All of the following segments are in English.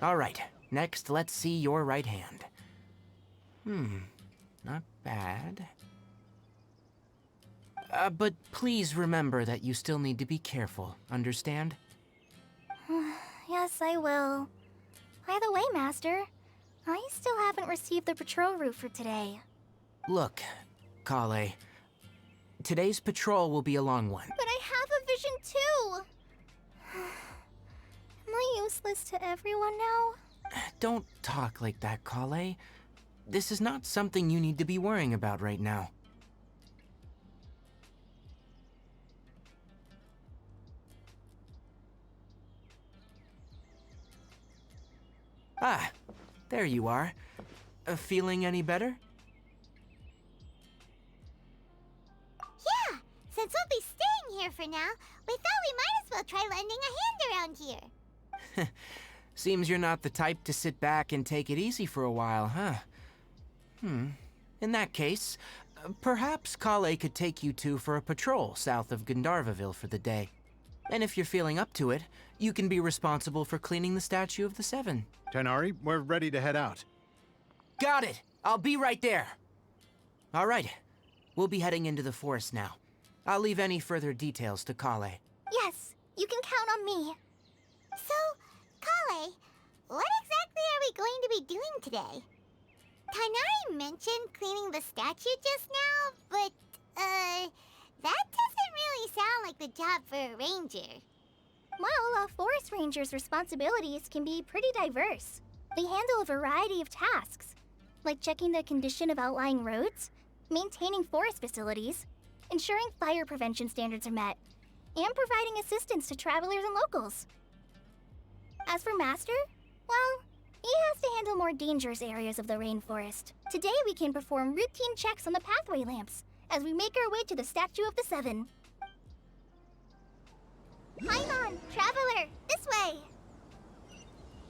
All right, next let's see your right hand. Not bad. But please remember that you still need to be careful, understand? Yes, I will. By the way, Master, I still haven't received the patrol route for today. Look, Kale, today's patrol will be a long one. But I have a vision too! Am I useless to everyone now? Don't talk like that, Kale. This is not something you need to be worrying about right now. Ah, there you are. Feeling any better? Yeah, since we'll be staying here for now, we thought we might as well try lending a hand around here. Seems you're not the type to sit back and take it easy for a while, huh? In that case, perhaps Kale could take you two for a patrol south of Gandharvaville for the day. And if you're feeling up to it, you can be responsible for cleaning the Statue of the Seven. Tighnari, we're ready to head out. Got it! I'll be right there! All right, we'll be heading into the forest now. I'll leave any further details to Kale. Yes, you can count on me. So, Kale, what exactly are we going to be doing today? Tighnari mentioned cleaning the statue just now, but, that doesn't really sound like the job for a ranger. Well, a forest ranger's responsibilities can be pretty diverse. They handle a variety of tasks, like checking the condition of outlying roads, maintaining forest facilities, ensuring fire prevention standards are met, and providing assistance to travelers and locals. As for Master, well, he has to handle more dangerous areas of the rainforest. Today we can perform routine checks on the pathway lamps as we make our way to the Statue of the Seven. Paimon, traveler, this way!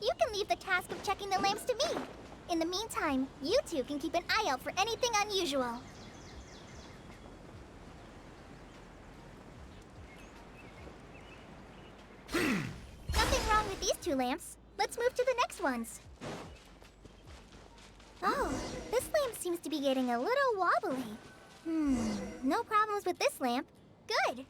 You can leave the task of checking the lamps to me. In the meantime, you two can keep an eye out for anything unusual. Nothing wrong with these two lamps. Let's move to the next ones. Oh, this lamp seems to be getting a little wobbly. No problems with this lamp. Good.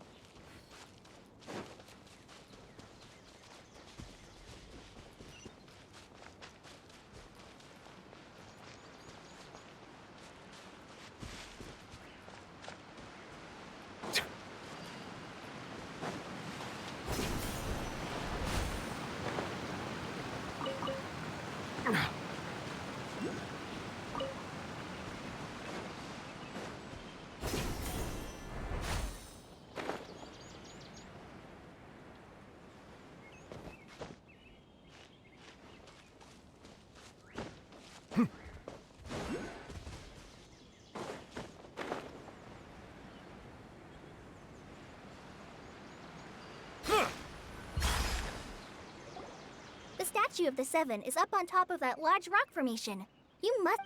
The Statue of the Seven is up on top of that large rock formation.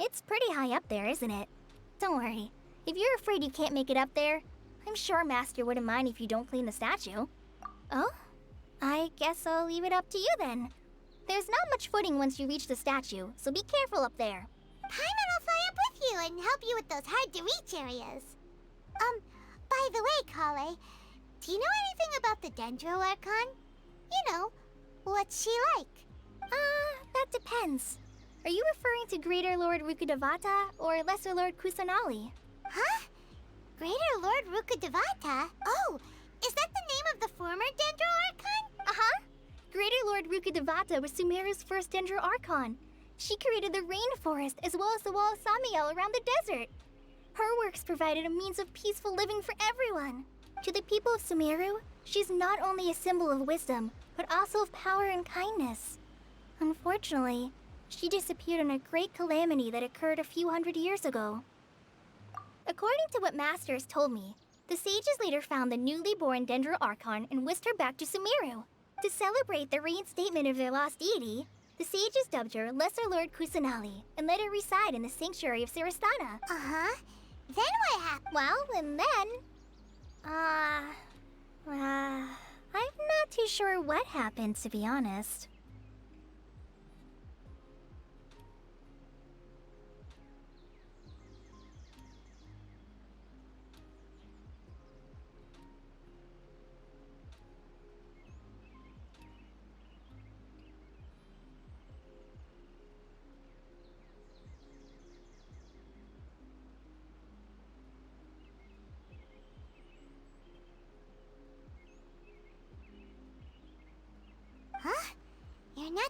It's pretty high up there, isn't it? Don't worry. If you're afraid you can't make it up there, I'm sure Master wouldn't mind if you don't clean the statue. Oh? I guess I'll leave it up to you then. There's not much footing once you reach the statue, so be careful up there. Paimon will fly up with you and help you with those hard-to-reach areas. By the way, Kale, do you know anything about the Dendro Archon? You know, what's she like? That depends. Are you referring to Greater Lord Rukkhadevata or Lesser Lord Kusanali? Huh? Greater Lord Rukkhadevata? Oh, is that the name of the former Dendro Archon? Uh-huh. Greater Lord Rukkhadevata was Sumeru's first Dendro Archon. She created the rainforest as well as the wall of Samiel around the desert. Her works provided a means of peaceful living for everyone. To the people of Sumeru, she's not only a symbol of wisdom, but also of power and kindness. Unfortunately, she disappeared in a great calamity that occurred a few hundred years ago. According to what Master has told me, the sages later found the newly born Dendro Archon and whisked her back to Sumeru. To celebrate the reinstatement of their lost deity, the sages dubbed her Lesser Lord Kusanali and let her reside in the sanctuary of Sarastana. Uh-huh. Then what happened? Well, and then... I'm not too sure what happened, to be honest.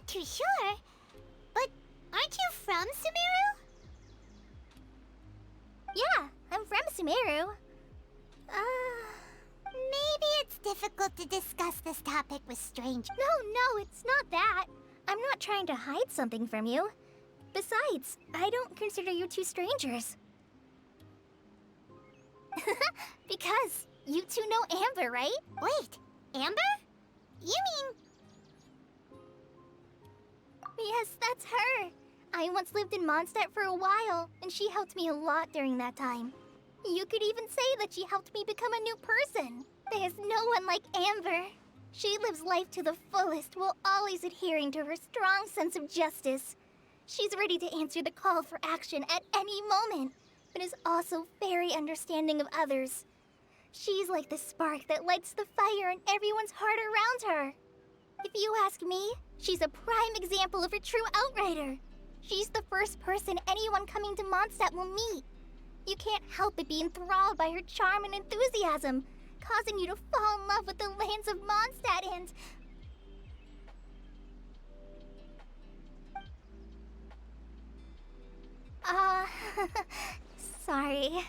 not too sure. But aren't you from Sumeru? Yeah, I'm from Sumeru. Maybe it's difficult to discuss this topic with strangers. No, it's not that. I'm not trying to hide something from you. Besides, I don't consider you two strangers. Because you two know Amber, right? Wait, Amber? You mean... Yes, that's her. I once lived in Mondstadt for a while, and she helped me a lot during that time. You could even say that she helped me become a new person. There's no one like Amber. She lives life to the fullest while always adhering to her strong sense of justice. She's ready to answer the call for action at any moment, but is also very understanding of others. She's like the spark that lights the fire in everyone's heart around her. If you ask me, she's a prime example of a true outrider. She's the first person anyone coming to Mondstadt will meet. You can't help but be enthralled by her charm and enthusiasm, causing you to fall in love with the lands of Mondstadt and... sorry.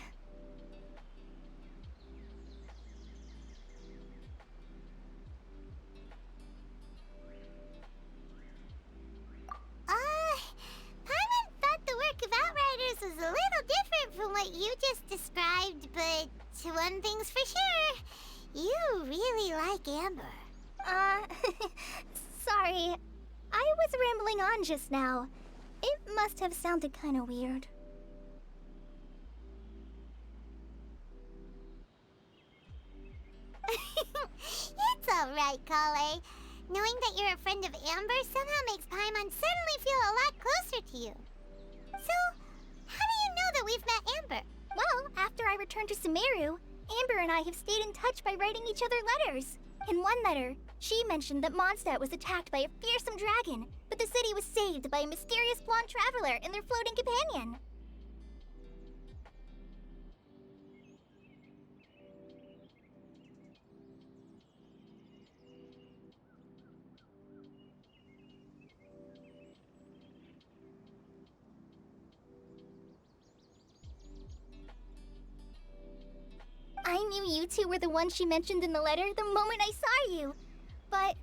Paimon thought the work of Outriders was a little different from what you just described, but one thing's for sure, you really like Amber. Sorry. I was rambling on just now. It must have sounded kind of weird. It's alright, Kale. Knowing that you're a friend of Amber somehow makes Paimon suddenly feel a lot closer to you. So, how do you know that we've met Amber? Well, after I returned to Sumeru, Amber and I have stayed in touch by writing each other letters. In one letter, she mentioned that Mondstadt was attacked by a fearsome dragon, but the city was saved by a mysterious blonde traveler and their floating companion. I knew you two were the ones she mentioned in the letter the moment I saw you. But,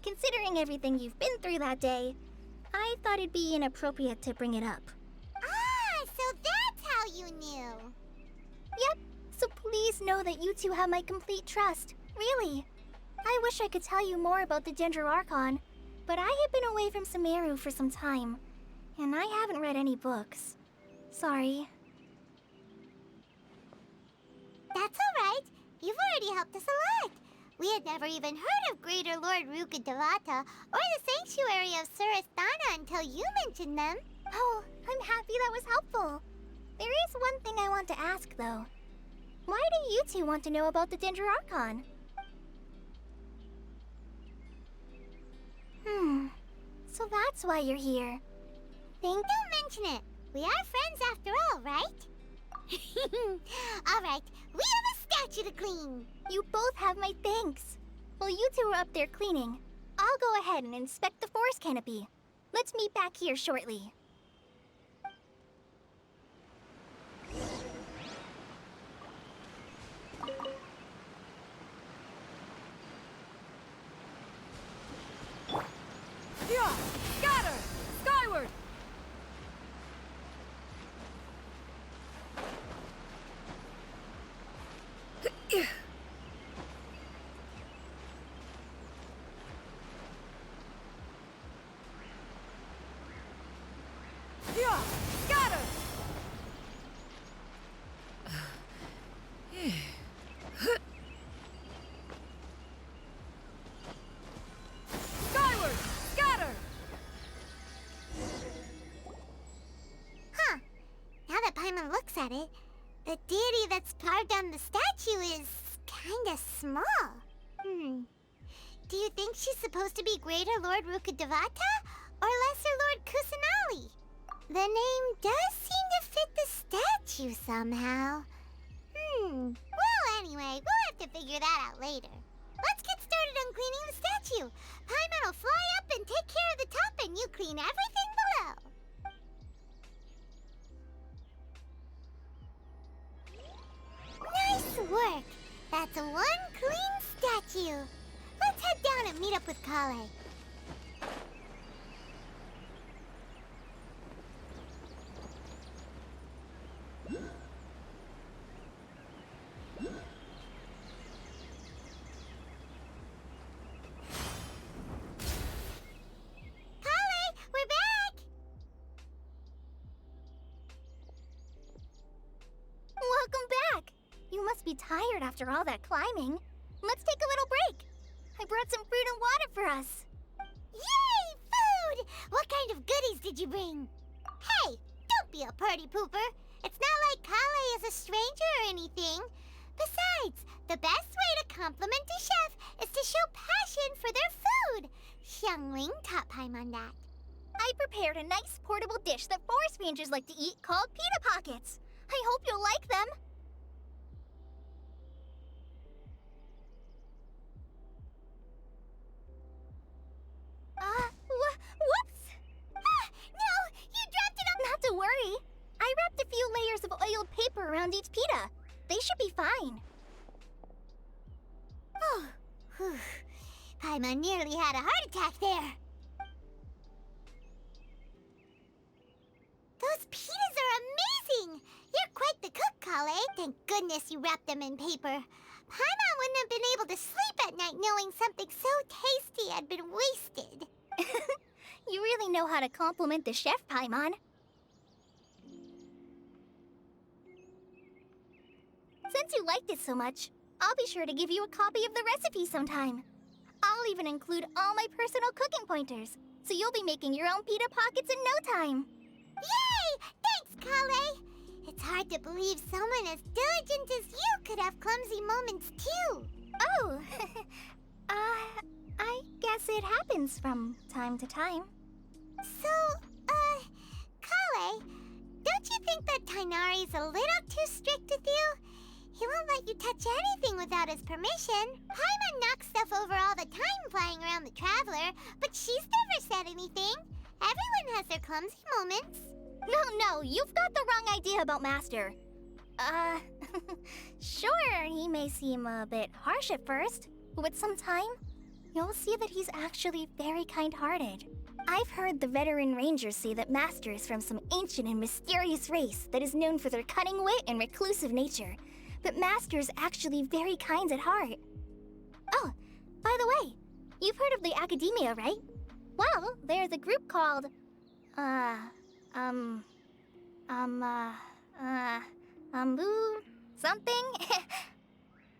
considering everything you've been through that day, I thought it'd be inappropriate to bring it up. Ah, so that's how you knew. Yep, so please know that you two have my complete trust. Really. I wish I could tell you more about the Dendroarchon, but I have been away from Sumeru for some time, and I haven't read any books. Sorry. That's alright. You've already helped us a lot. We had never even heard of Greater Lord Ruka Devata or the Sanctuary of Surasthana until you mentioned them. Oh, I'm happy that was helpful. There is one thing I want to ask, though. Why do you two want to know about the Dendroarchon? So that's why you're here. Don't mention it. We are friends after all, right? Alright, we have a statue to clean. You both have my thanks. While you two are up there cleaning, I'll go ahead and inspect the forest canopy. Let's meet back here shortly. Yeah! Scatter! Skyward! Yeah! Scatter! Skyward! Scatter! Huh. Now that Paimon looks at it, the deity that's carved on the statue is kinda small. Do you think she's supposed to be Greater Lord Rukadevata or Lesser Lord Kusanali? The name does seem to fit the statue somehow. Well, anyway, we'll have to figure that out later. Let's get started on cleaning the statue. Paimon will fly up and take care of the top, and you clean everything below. Nice work. That's one clean statue. Let's head down and meet up with Kale. Kale, we're back. Welcome back! You must be tired after all that climbing. Let's take a little break. I brought some fruit and water for us. Yay, food! What kind of goodies did you bring? Hey, don't be a party pooper. It's not like Kale is a stranger or anything. Besides, the best way to compliment a chef is to show passion for their food. Xiangling taught Paimon that. I prepared a nice portable dish that forest rangers like to eat called pita pockets. I hope you'll like them. Whoops! Ah, no, you dropped it on... Not to worry. I wrapped a few layers of oiled paper around each pita. They should be fine. Oh, whew. Paimon nearly had a heart attack there. Those pitas are amazing! You're quite the cook, Kale. Thank goodness you wrapped them in paper. Paimon wouldn't have been able to sleep at night knowing something so tasty had been wasted. You really know how to compliment the chef, Paimon. Since you liked it so much, I'll be sure to give you a copy of the recipe sometime. I'll even include all my personal cooking pointers, so you'll be making your own pita pockets in no time. Yay! Thanks, Kale! It's hard to believe someone as diligent as you could have clumsy moments, too. Oh, I guess it happens from time to time. So, Kale, don't you think that Tainari's a little too strict with you? He won't let you touch anything without his permission. Paimon knocks stuff over all the time flying around the Traveler, but she's never said anything. Everyone has their clumsy moments. No, you've got the wrong idea about Master. Sure, he may seem a bit harsh at first, but with some time, you'll see that he's actually very kind-hearted. I've heard the veteran rangers say that Master is from some ancient and mysterious race that is known for their cunning wit and reclusive nature. But Master's actually very kind at heart. Oh, by the way, you've heard of the Academia, right? Well, there's a group called, something?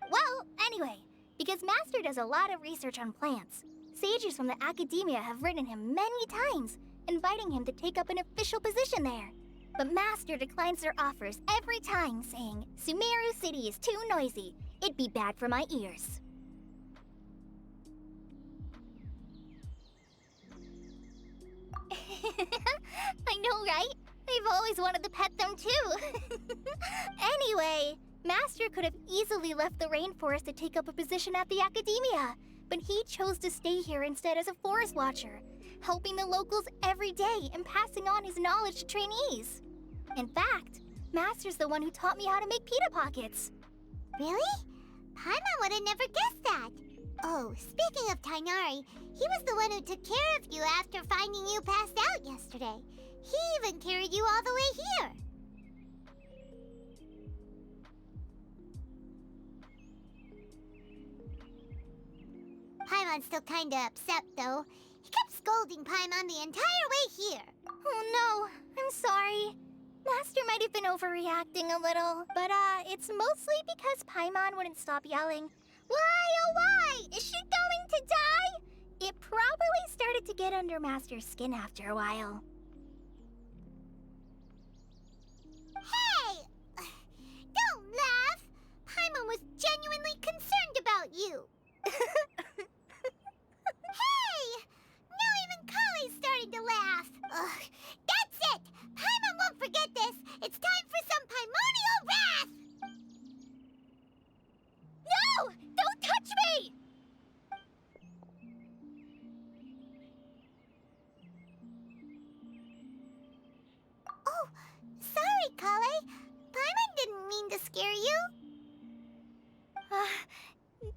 Well, anyway, because Master does a lot of research on plants, sages from the Academia have written him many times, inviting him to take up an official position there. But Master declines their offers every time, saying, Sumeru City is too noisy. It'd be bad for my ears. I know, right? I've always wanted to pet them too. Anyway, Master could have easily left the rainforest to take up a position at the Academia, but he chose to stay here instead as a forest watcher, helping the locals every day and passing on his knowledge to trainees. In fact, Master's the one who taught me how to make pita pockets. Really? Paimon would have never guessed that. Oh, speaking of Tainari, he was the one who took care of you after finding you passed out yesterday. He even carried you all the way here. Paimon's still kinda upset, though. He kept scolding Paimon the entire way here. Oh no, I'm sorry. Master might have been overreacting a little, but it's mostly because Paimon wouldn't stop yelling, "Why, oh why? Is she going to die?" It probably started to get under Master's skin after a while. Hey! Don't laugh! Paimon was genuinely concerned about you. Hey! Now even Kale's starting to laugh. Ugh, that's it! Paimon won't forget this! It's time for some Paimonial wrath! No! Don't touch me!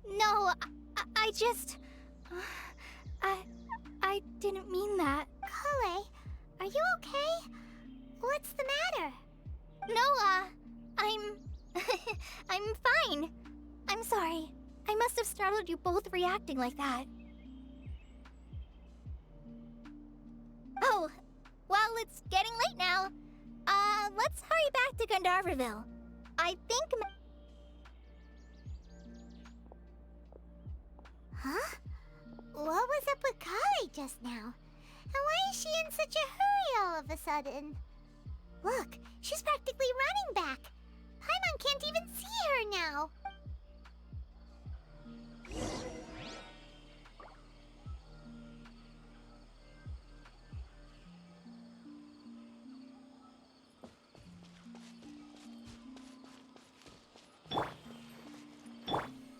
No, I just... I didn't mean that. Kale, are you okay? What's the matter? No, I'm... I'm fine. I'm sorry. I must have startled you both reacting like that. Oh, well, it's getting late now. Let's hurry back to Gandharvaville. I think... Huh? What was up with Kale just now? And why is she in such a hurry all of a sudden? Look, she's practically running back. Paimon can't even see her now.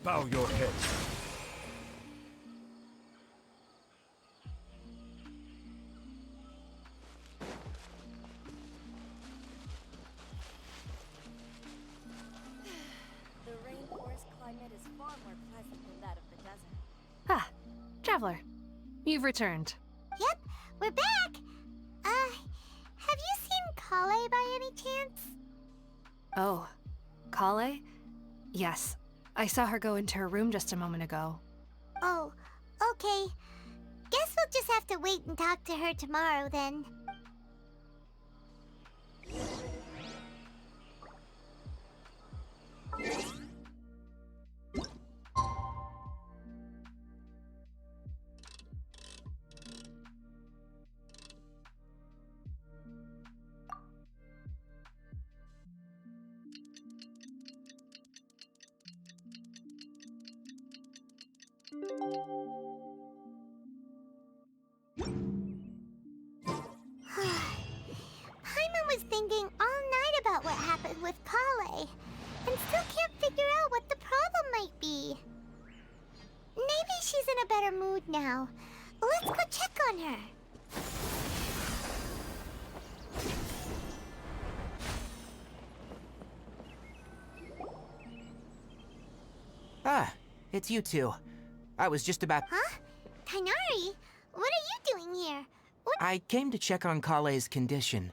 Bow your head. The rainforest climate is far more pleasant than that of the desert. Ah, Traveler. You've returned. Yep, we're back. Have you seen Kale by any chance? Oh, Kale? Yes, I saw her go into her room just a moment ago. Oh, okay. Guess we'll just have to wait and talk to her tomorrow then. Paimon was thinking all night about what happened with Kale, and still can't figure out what the problem might be. Maybe she's in a better mood now. Let's go check on her. Ah, it's you two. I was just about... Huh? Tighnari? What are you doing here? What? I came to check on Kale's condition.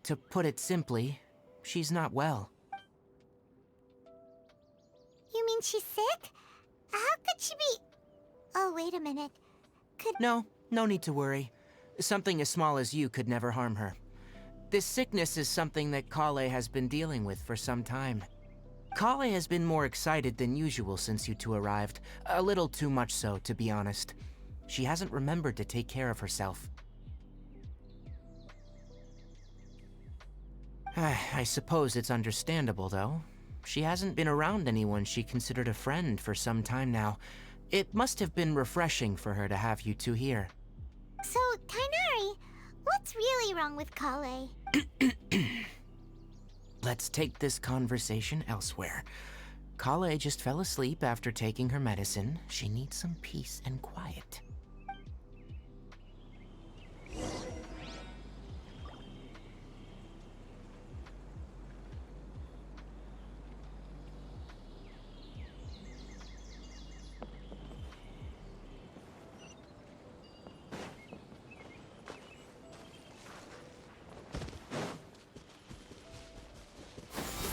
To put it simply, she's not well. You mean she's sick? How could she be... Oh, wait a minute. No need to worry. Something as small as you could never harm her. This sickness is something that Kale has been dealing with for some time. Kale has been more excited than usual since you two arrived. A little too much so, to be honest. She hasn't remembered to take care of herself. I suppose it's understandable, though. She hasn't been around anyone she considered a friend for some time now. It must have been refreshing for her to have you two here. So, Tighnari, what's really wrong with Kale? Let's take this conversation elsewhere. Kale just fell asleep after taking her medicine. She needs some peace and quiet.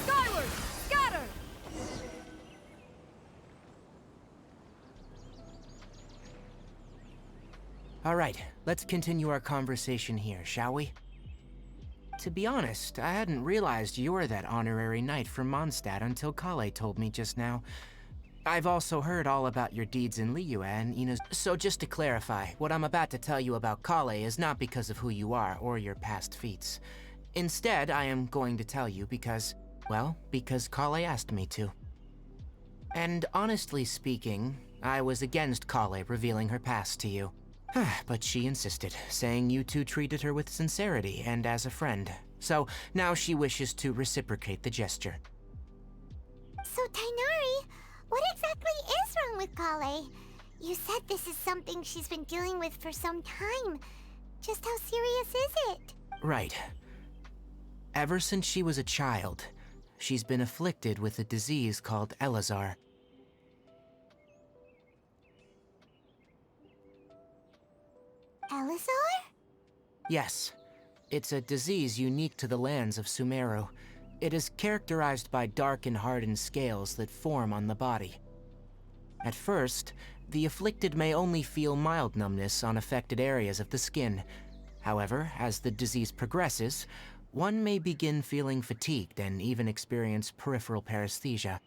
Skyward! Scatter! All right, let's continue our conversation here, shall we? To be honest, I hadn't realized you were that honorary knight from Mondstadt until Kale told me just now. I've also heard all about your deeds in Liyue and Ina's... So just to clarify, what I'm about to tell you about Kale is not because of who you are or your past feats. Instead, I am going to tell you because, well, because Kale asked me to. And honestly speaking, I was against Kale revealing her past to you. But she insisted, saying you two treated her with sincerity and as a friend. So now she wishes to reciprocate the gesture. So, Tighnari, what exactly is wrong with Kale? You said this is something she's been dealing with for some time. Just how serious is it? Right. Ever since she was a child, she's been afflicted with a disease called Elazar. Yes. It's a disease unique to the lands of Sumeru. It is characterized by dark and hardened scales that form on the body. At first, the afflicted may only feel mild numbness on affected areas of the skin. However, as the disease progresses, one may begin feeling fatigued and even experience peripheral paresthesia.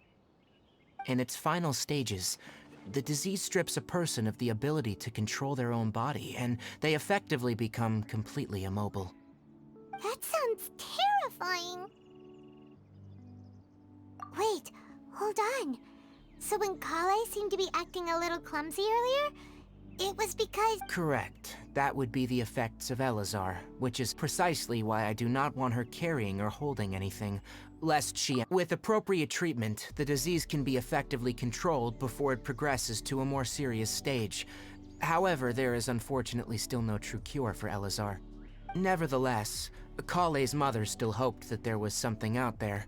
In its final stages, the disease strips a person of the ability to control their own body, and they effectively become completely immobile. That sounds terrifying. Wait, hold on. So when Kale seemed to be acting a little clumsy earlier, it was because... Correct. That would be the effects of Elazar, which is precisely why I do not want her carrying or holding anything, lest she... With appropriate treatment, the disease can be effectively controlled before it progresses to a more serious stage. However, there is unfortunately still no true cure for Elazar. Nevertheless, Kale's mother still hoped that there was something out there.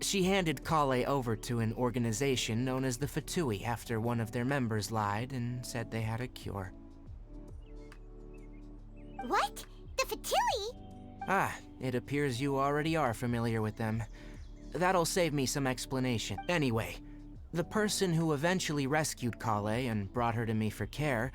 She handed Kale over to an organization known as the Fatui after one of their members lied and said they had a cure. What? The Fatui? Ah, it appears you already are familiar with them. That'll save me some explanation. Anyway, the person who eventually rescued Kale and brought her to me for care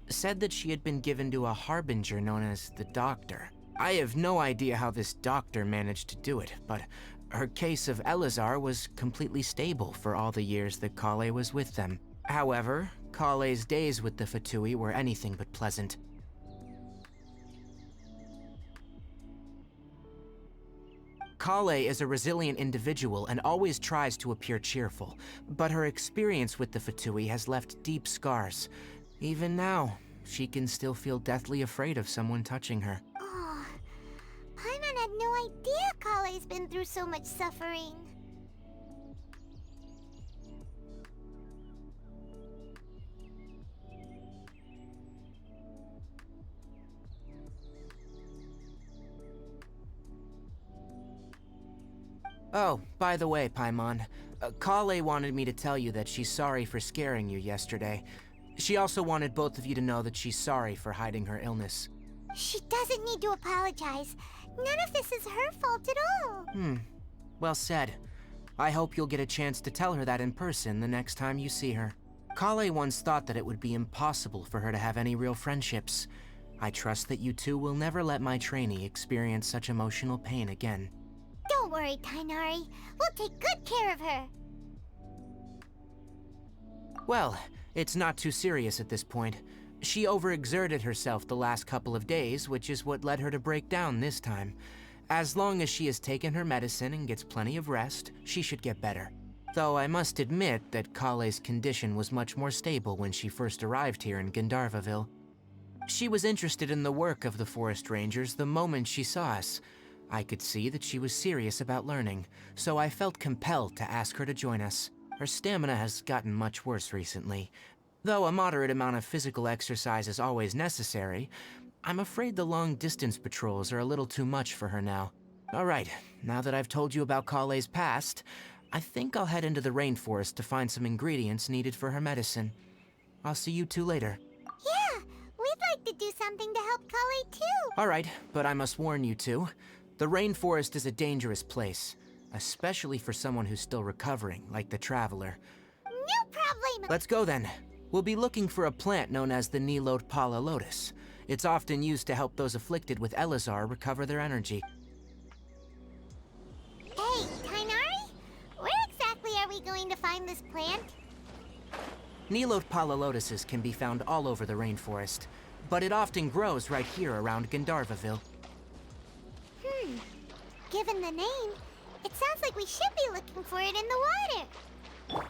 said that she had been given to a harbinger known as the Doctor. I have no idea how this doctor managed to do it, but her case of Elazar was completely stable for all the years that Kale was with them. However, Kale's days with the Fatui were anything but pleasant. Kale is a resilient individual and always tries to appear cheerful, but her experience with the Fatui has left deep scars. Even now, she can still feel deathly afraid of someone touching her. Oh, Paimon had no idea Kale's been through so much suffering. Oh, by the way, Paimon, Kale wanted me to tell you that she's sorry for scaring you yesterday. She also wanted both of you to know that she's sorry for hiding her illness. She doesn't need to apologize. None of this is her fault at all. Well said. I hope you'll get a chance to tell her that in person the next time you see her. Kale once thought that it would be impossible for her to have any real friendships. I trust that you two will never let my trainee experience such emotional pain again. Don't worry, Tainari. We'll take good care of her. Well, it's not too serious at this point. She overexerted herself the last couple of days, which is what led her to break down this time. As long as she has taken her medicine and gets plenty of rest, she should get better. Though I must admit that Kale's condition was much more stable when she first arrived here in Gandharvaville. She was interested in the work of the forest rangers the moment she saw us. I could see that she was serious about learning, so I felt compelled to ask her to join us. Her stamina has gotten much worse recently. Though a moderate amount of physical exercise is always necessary, I'm afraid the long-distance patrols are a little too much for her now. Alright, now that I've told you about Kale's past, I think I'll head into the rainforest to find some ingredients needed for her medicine. I'll see you two later. Yeah, we'd like to do something to help Kale too. Alright, but I must warn you two. The rainforest is a dangerous place, especially for someone who's still recovering, like the Traveler. No problem. Let's go then. We'll be looking for a plant known as the Nilot Pala Lotus. It's often used to help those afflicted with Elazar recover their energy. Hey, Tainari? Where exactly are we going to find this plant? Nilot Pala Lotuses can be found all over the rainforest, but it often grows right here around Gandharvaville. Given the name, it sounds like we should be looking for it in the water.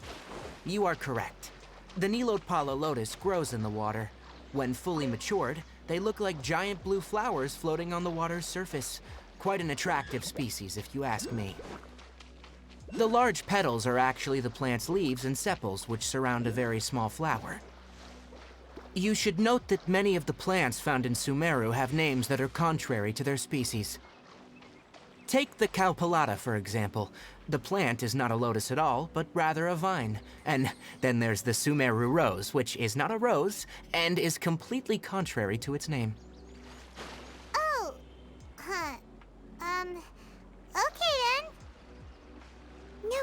You are correct. The Nilot Pala Lotus grows in the water. When fully matured, they look like giant blue flowers floating on the water's surface. Quite an attractive species, if you ask me. The large petals are actually the plant's leaves and sepals, which surround a very small flower. You should note that many of the plants found in Sumeru have names that are contrary to their species. Take the Calpalata, for example. The plant is not a lotus at all, but rather a vine. And then there's the Sumeru rose, which is not a rose, and is completely contrary to its name. Oh,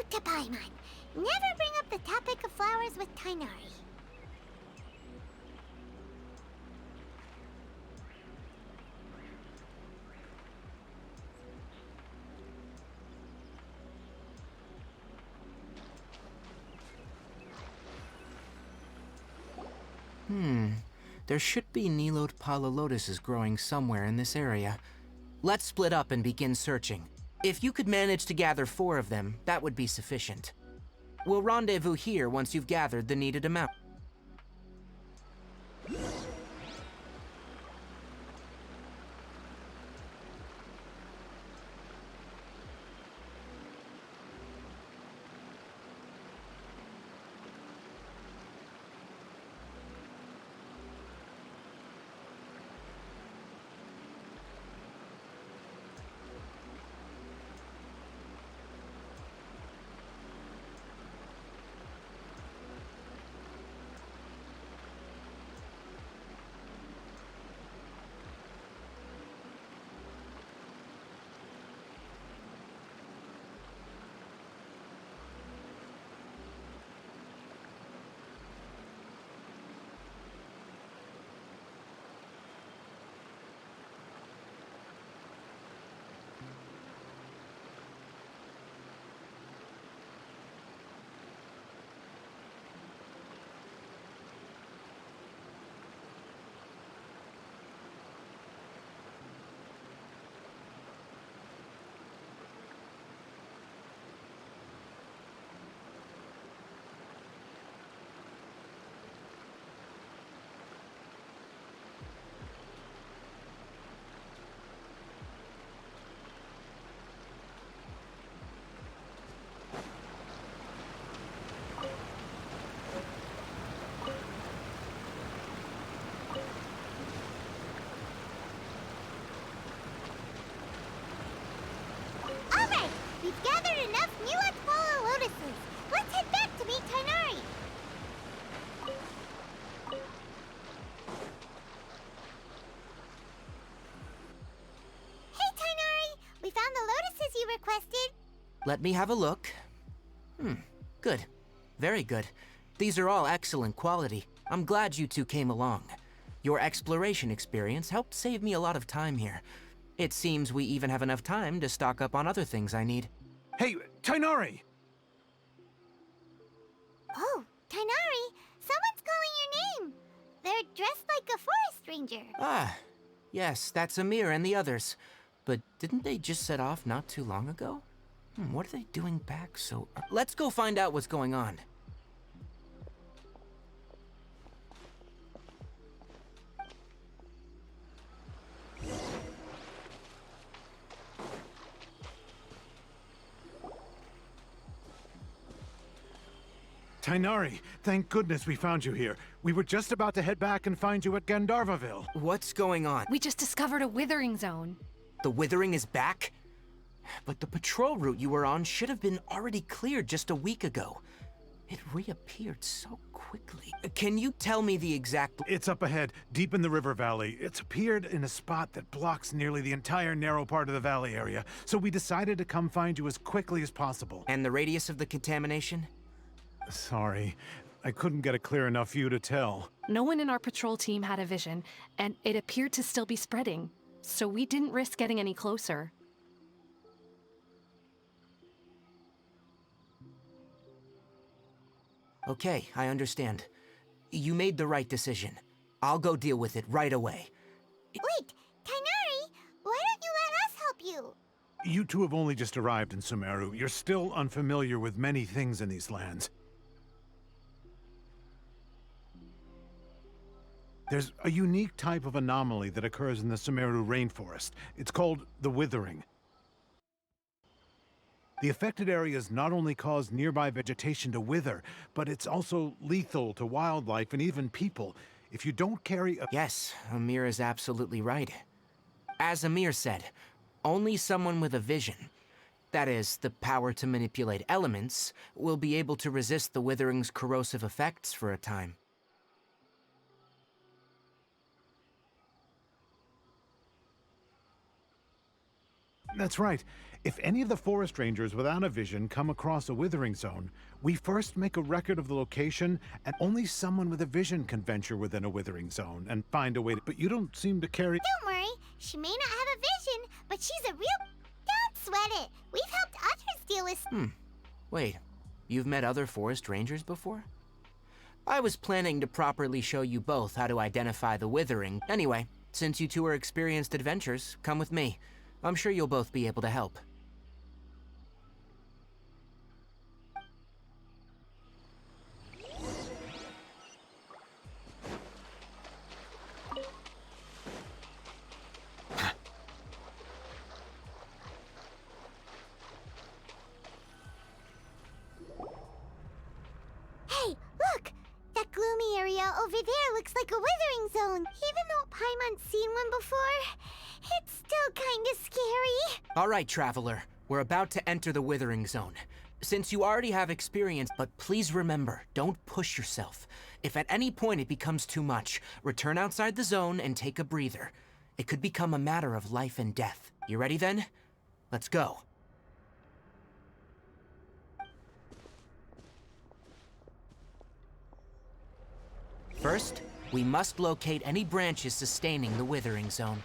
Note to Paimon. Never bring up the topic of flowers with Tainari. There should be Nilode lotuses growing somewhere in this area. Let's split up and begin searching. If you could manage to gather 4 of them, that would be sufficient. We'll rendezvous here once you've gathered the needed amount. Alright, we've gathered enough new lotuses. Let's head back to meet Tainari. Hey Tainari, we found the lotuses you requested. Let me have a look. Good. Very good. These are all excellent quality. I'm glad you two came along. Your exploration experience helped save me a lot of time here. It seems we even have enough time to stock up on other things I need. Hey, Tainari! Oh, Tainari, someone's calling your name. They're dressed like a forest ranger. Ah, yes, that's Amir and the others. But didn't they just set off not too long ago? What are they doing back so... Let's go find out what's going on. Tainari, thank goodness we found you here. We were just about to head back and find you at Gandharvaville. What's going on? We just discovered a withering zone. The withering is back? But the patrol route you were on should have been already cleared just a week ago. It reappeared so quickly. Can you tell me the exact... It's up ahead, deep in the river valley. It's appeared in a spot that blocks nearly the entire narrow part of the valley area, so we decided to come find you as quickly as possible. And the radius of the contamination? Sorry, I couldn't get a clear enough view to tell. No one in our patrol team had a vision, and it appeared to still be spreading, so we didn't risk getting any closer. Okay, I understand. You made the right decision. I'll go deal with it right away. Wait, Tainari, why don't you let us help you? You two have only just arrived in Sumeru. You're still unfamiliar with many things in these lands. There's a unique type of anomaly that occurs in the Sumeru rainforest. It's called the withering. The affected areas not only cause nearby vegetation to wither, but it's also lethal to wildlife and even people. If you don't carry a... Yes, Amir is absolutely right. As Amir said, only someone with a vision, that is, the power to manipulate elements, will be able to resist the withering's corrosive effects for a time. That's right. If any of the forest rangers without a vision come across a withering zone, we first make a record of the location, and only someone with a vision can venture within a withering zone and find a way to... But you don't seem to carry... Don't worry, she may not have a vision, but she's a real... Don't sweat it. We've helped others deal with... Wait, you've met other forest rangers before? I was planning to properly show you both how to identify the withering. Anyway, since you two are experienced adventurers, come with me. I'm sure you'll both be able to help. Hey, look! That gloomy area over there looks like a withering zone. Even though Paimon's seen one before, it's still kinda scary. All right, Traveler. We're about to enter the withering zone. Since you already have experience, but please remember, don't push yourself. If at any point it becomes too much, return outside the zone and take a breather. It could become a matter of life and death. You ready then? Let's go. First, we must locate any branches sustaining the withering zone.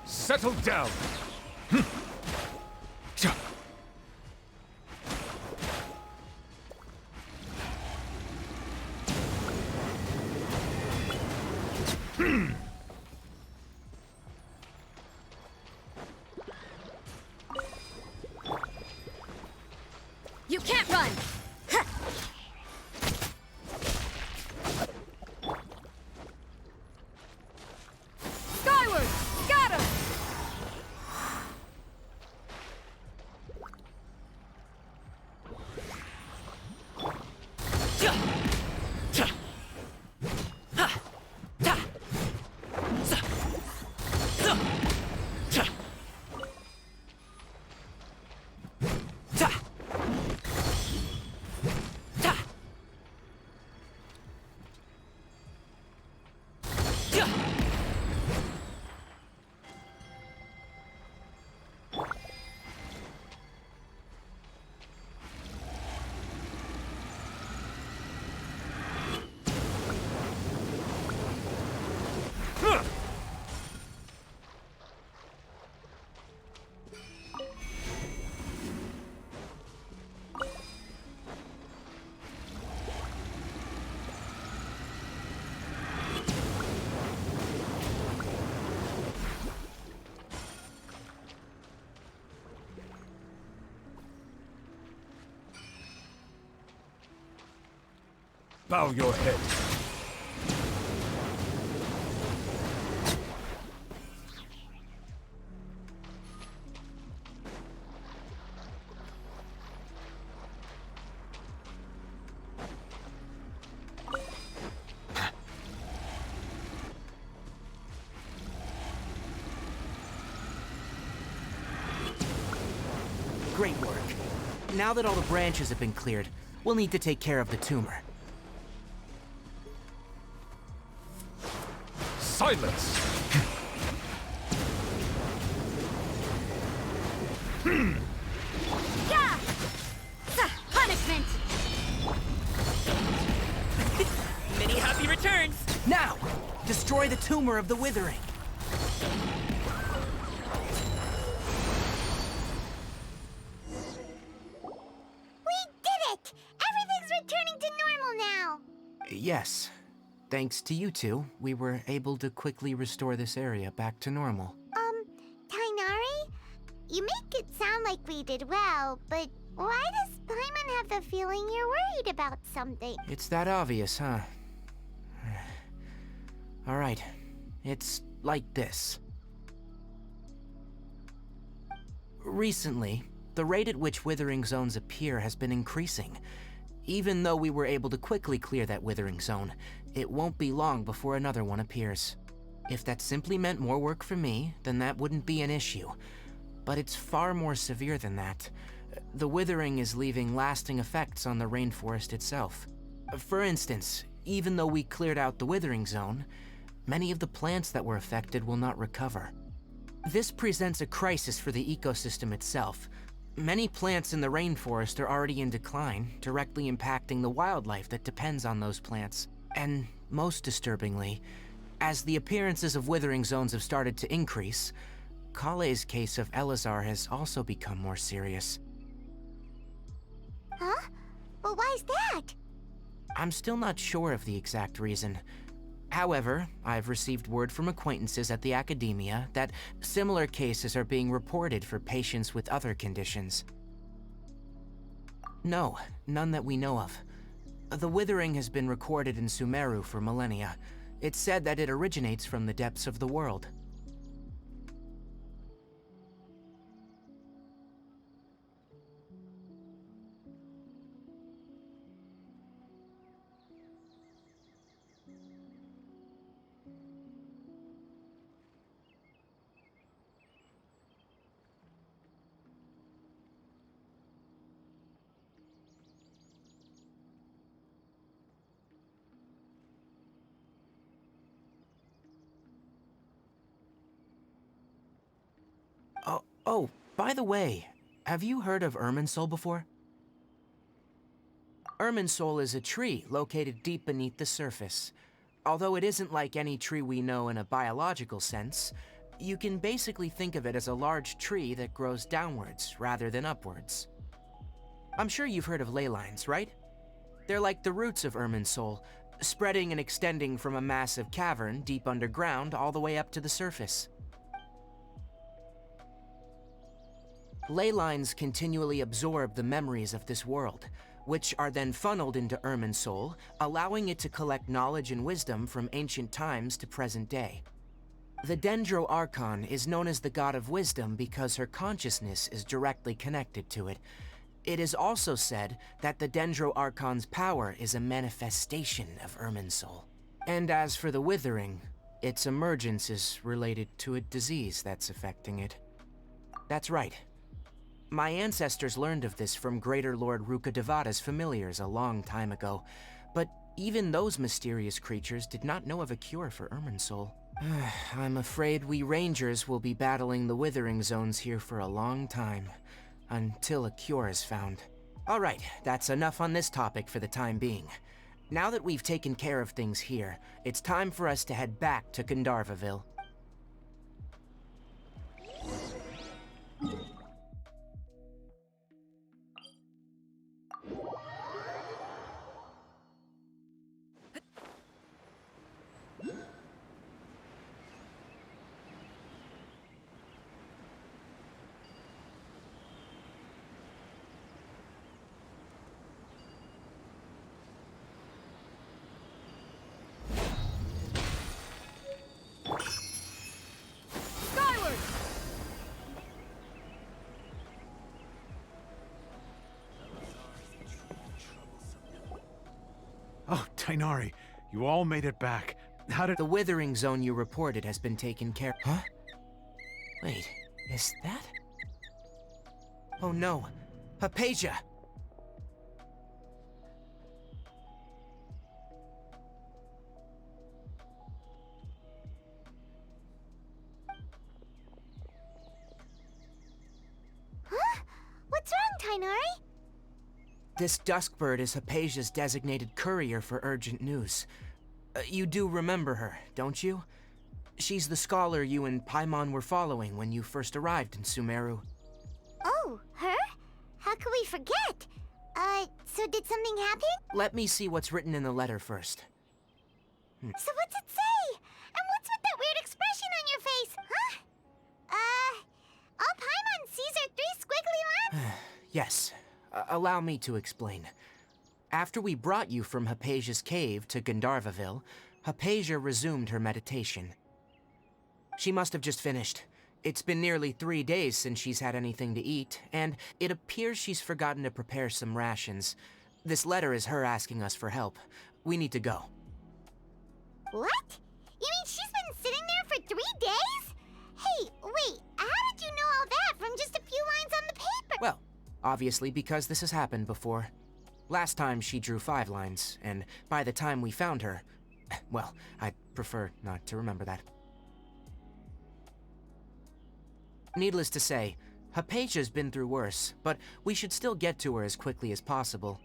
Settle down. You can't run! Skyward! Got him! Bow your head. Great work. Now that all the branches have been cleared, we'll need to take care of the tumor. Silence! Yeah! Punishment! Many happy returns! Now, destroy the tumor of the withering. We did it! Everything's returning to normal now! Yes. Thanks to you two, we were able to quickly restore this area back to normal. Tainari? You make it sound like we did well, but why does Paimon have the feeling you're worried about something? It's that obvious, huh? All right. It's like this. Recently, the rate at which withering zones appear has been increasing. Even though we were able to quickly clear that withering zone, it won't be long before another one appears. If that simply meant more work for me, then that wouldn't be an issue. But it's far more severe than that. The withering is leaving lasting effects on the rainforest itself. For instance, Even though we cleared out the withering zone, many of the plants that were affected will not recover. This presents a crisis for the ecosystem itself. Many plants in the rainforest are already in decline, directly impacting the wildlife that depends on those plants. And most disturbingly, as the appearances of withering zones have started to increase, Kale's case of Elazar has also become more serious. Huh? But why's that? I'm still not sure of the exact reason. However, I've received word from acquaintances at the academia that similar cases are being reported for patients with other conditions. No, none that we know of. The withering has been recorded in Sumeru for millennia. It's said that it originates from the depths of the world. Oh, by the way, have you heard of Irminsul before? Irminsul is a tree located deep beneath the surface. Although it isn't like any tree we know in a biological sense, you can basically think of it as a large tree that grows downwards rather than upwards. I'm sure you've heard of ley lines, right? They're like the roots of Irminsul, spreading and extending from a massive cavern deep underground all the way up to the surface. Ley lines continually absorb the memories of this world, which are then funneled into Irminsul, allowing it to collect knowledge and wisdom from ancient times to present day. The Dendro Archon is known as the god of wisdom because her consciousness is directly connected to it. It is also said that the Dendro Archon's power is a manifestation of Irminsul. And as for the withering, its emergence is related to a disease that's affecting it. That's right. My ancestors learned of this from Greater Lord Rukkhadevata's familiars a long time ago, but even those mysterious creatures did not know of a cure for Irminsul. I'm afraid we Rangers will be battling the withering zones here for a long time, until a cure is found. Alright, that's enough on this topic for the time being. Now that we've taken care of things here, it's time for us to head back to Gandharvaville. Skyward! Oh, Tainari, you all made it back. How did... The withering zone you reported has been taken care of. Huh? Wait, is that? Oh no, Hypatia! Huh? What's wrong, Tainari? This Duskbird is Hypatia's designated courier for urgent news. You do remember her, don't you? She's the scholar you and Paimon were following when you first arrived in Sumeru. Oh, her? How could we forget? So did something happen? Let me see what's written in the letter first. So what's it say? And what's with that weird expression on your face, huh? All Paimon sees are 3 squiggly lines? Yes, allow me to explain. After we brought you from Hypatia's cave to Gandharvaville, Hypatia resumed her meditation. She must have just finished. It's been nearly 3 days since she's had anything to eat, and it appears she's forgotten to prepare some rations. This letter is her asking us for help. We need to go. What? You mean she's been sitting there for 3 days? Hey, wait, how did you know all that from just a few lines on the paper? Well, obviously because this has happened before. Last time she drew 5 lines, and by the time we found her, well, I'd prefer not to remember that. Needless to say, Hypatia's been through worse, but we should still get to her as quickly as possible.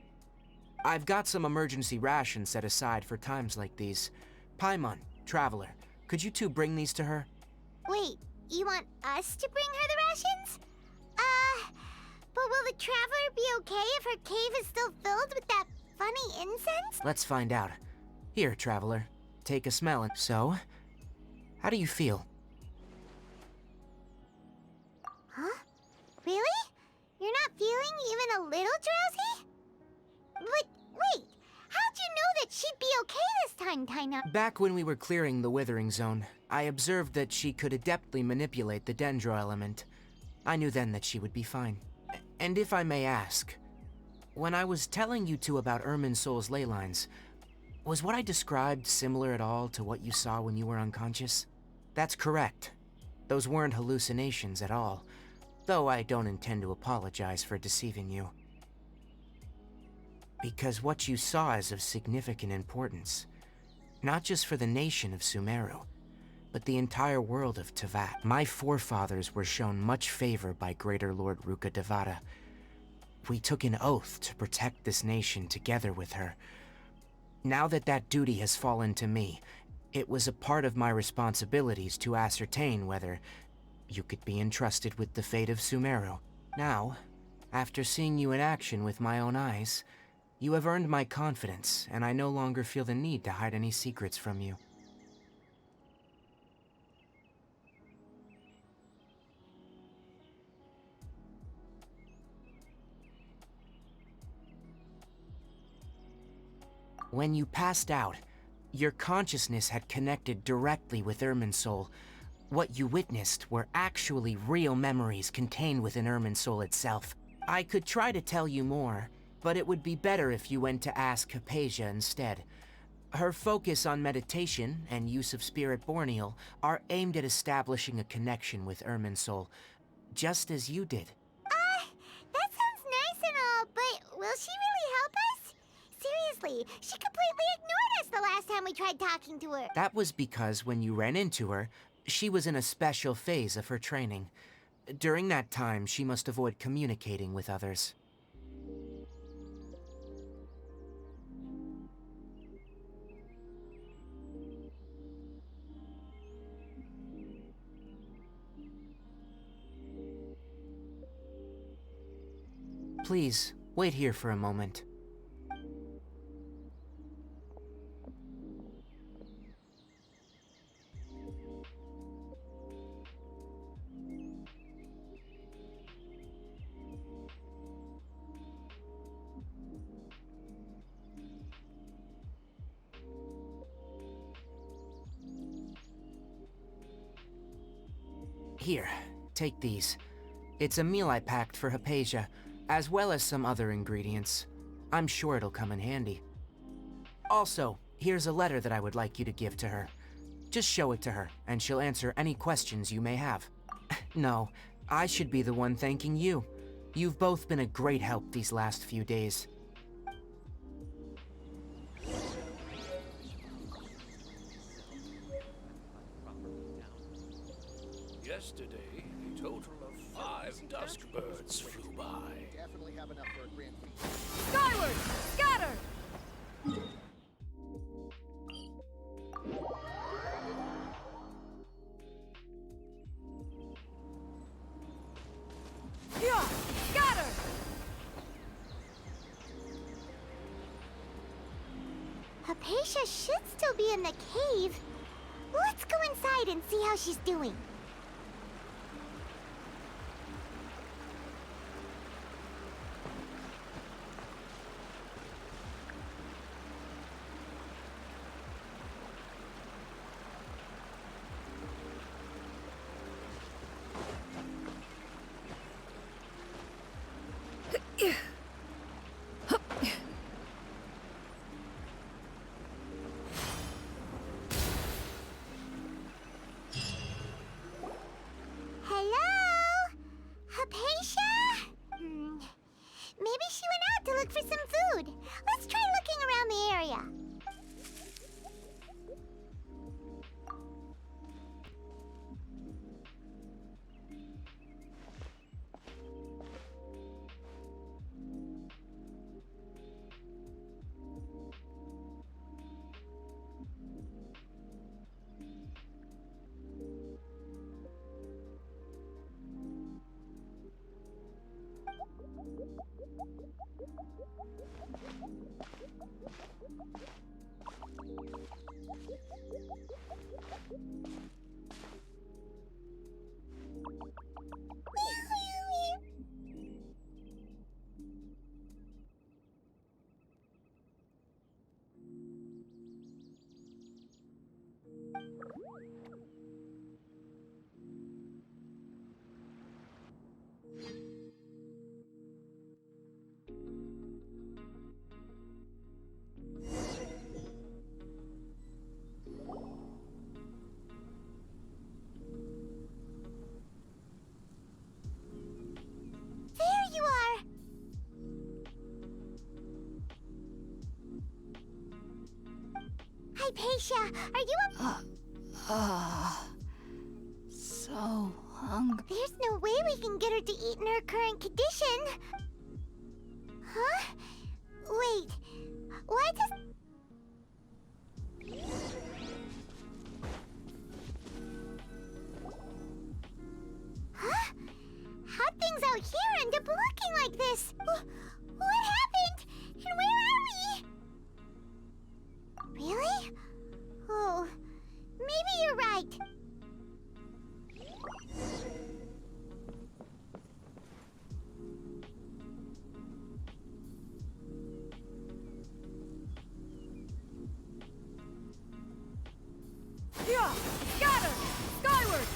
I've got some emergency rations set aside for times like these. Paimon, Traveler, could you two bring these to her? Wait, you want us to bring her the rations? But will the Traveler be okay if her cave is still filled with that funny incense? Let's find out. Here, Traveler, take a smell and... So, how do you feel? Huh? Really? You're not feeling even a little drowsy? But wait, how'd you know that she'd be okay this time, Taina? Back when we were clearing the Withering Zone, I observed that she could adeptly manipulate the Dendro element. I knew then that she would be fine. And if I may ask, when I was telling you two about Irminsol's ley lines, was what I described similar at all to what you saw when you were unconscious? That's correct. Those weren't hallucinations at all, though I don't intend to apologize for deceiving you. Because what you saw is of significant importance, not just for the nation of Sumeru, but the entire world of Teyvat. My forefathers were shown much favor by Greater Lord Rukkhadevata. We took an oath to protect this nation together with her. Now that that duty has fallen to me, it was a part of my responsibilities to ascertain whether you could be entrusted with the fate of Sumeru. Now, after seeing you in action with my own eyes, you have earned my confidence, and I no longer feel the need to hide any secrets from you. When you passed out, your consciousness had connected directly with Irminsul. What you witnessed were actually real memories contained within Irminsul itself. I could try to tell you more, but it would be better if you went to ask Hypatia instead. Her focus on meditation and use of Spirit Borneal are aimed at establishing a connection with Irminsul, just as you did. That sounds nice and all, but will she really help us? Seriously, she completely ignored us the last time we tried talking to her. That was because when you ran into her, she was in a special phase of her training. During that time, she must avoid communicating with others. Please, wait here for a moment. Here, take these. It's a meal I packed for Hypatia, as well as some other ingredients. I'm sure it'll come in handy. Also, here's a letter that I would like you to give to her. Just show it to her, and she'll answer any questions you may have. No, I should be the one thanking you. You've both been a great help these last few days. Yesterday, a total of 5 dusk birds flew by. Definitely have enough for a grand feast. Skyward! Scatter! Yeah! Scatter! Hypatia should still be in the cave. Let's go inside and see how she's doing. Hypatia, are you So hungry. There's no way we can get her to eat in her current condition. Huh? Wait, why does... Huh? How'd things out here end up looking like this? What happened? And where are we? Really? Oh, maybe you're right. Yeah! Scatter! Skyward!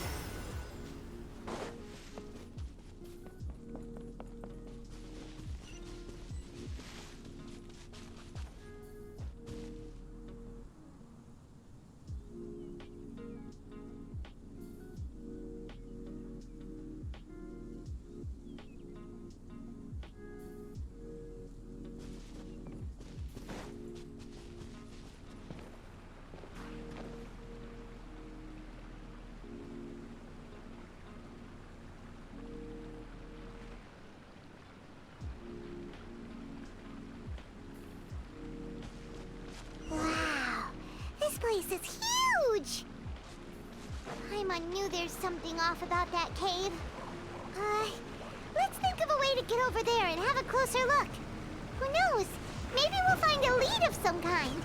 Wow, this place is huge! Paimon knew there's something off about that cave. Let's think of a way to get over there and have a closer look. Who knows? Maybe we'll find a lead of some kind.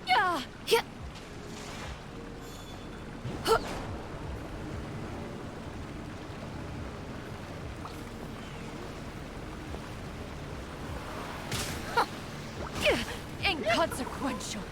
Yeah! Yeah. Inconsequential.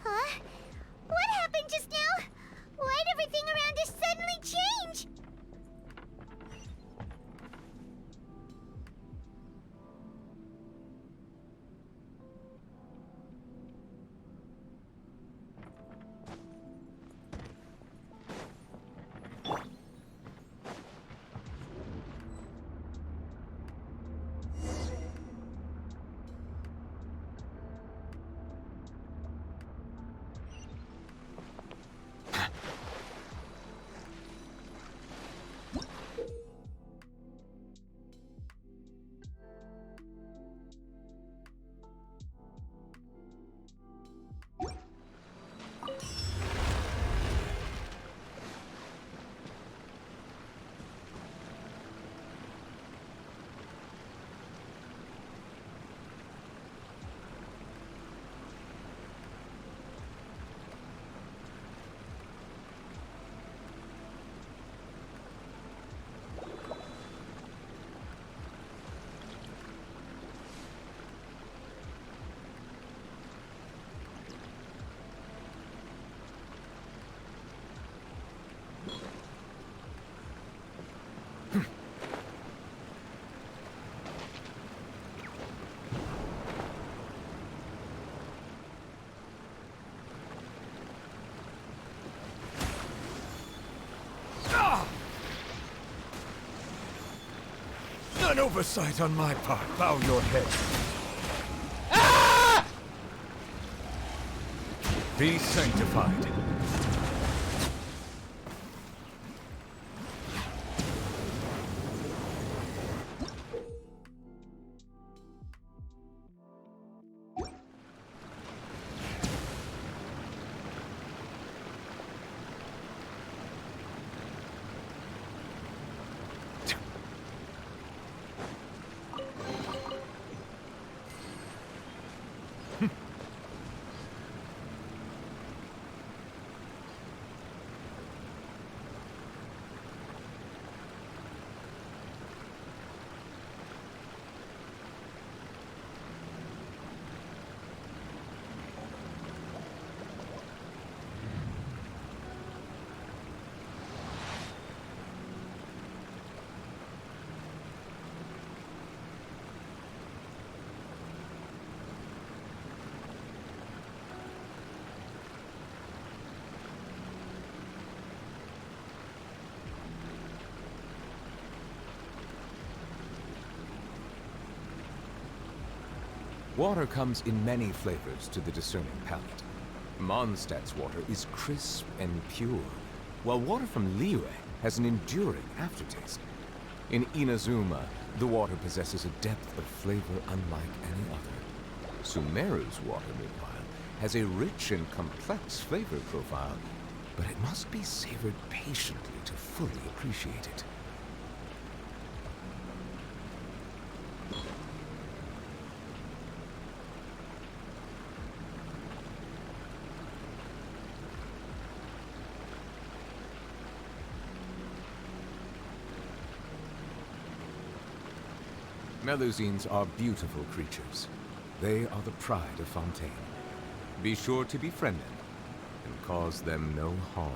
Huh? What happened just now? Why'd everything around us suddenly change? An oversight on my part. Bow your head. Be sanctified. Water comes in many flavors to the discerning palate. Mondstadt's water is crisp and pure, while water from Liyue has an enduring aftertaste. In Inazuma, the water possesses a depth of flavor unlike any other. Sumeru's water, meanwhile, has a rich and complex flavor profile, but it must be savored patiently to fully appreciate it. Melusines are beautiful creatures. They are the pride of Fontaine. Be sure to befriend them and cause them no harm.